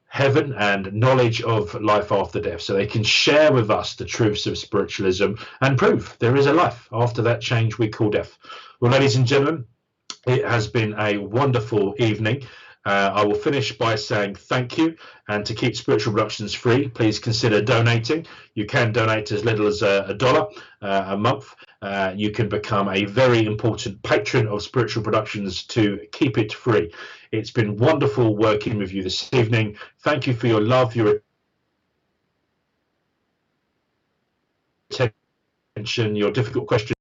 heaven and knowledge of life after death, so they can share with us the truths of spiritualism and prove there is a life after that change we call death. Well, ladies and gentlemen, it has been a wonderful evening. I will finish by saying thank you, and to keep Spiritual Productions free, please consider donating. You can donate as little as $1 a month. You can become a very important patron of Spiritual Productions to keep it free. It's been wonderful working with you this evening. Thank you for your love, your attention, your difficult questions.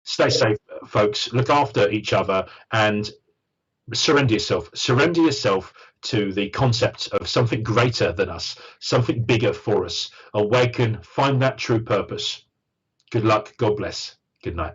Stay safe, folks. Look after each other and surrender yourself. Surrender yourself to the concept of something greater than us, something bigger for us. Awaken, find that true purpose. Good luck. God bless. Good night.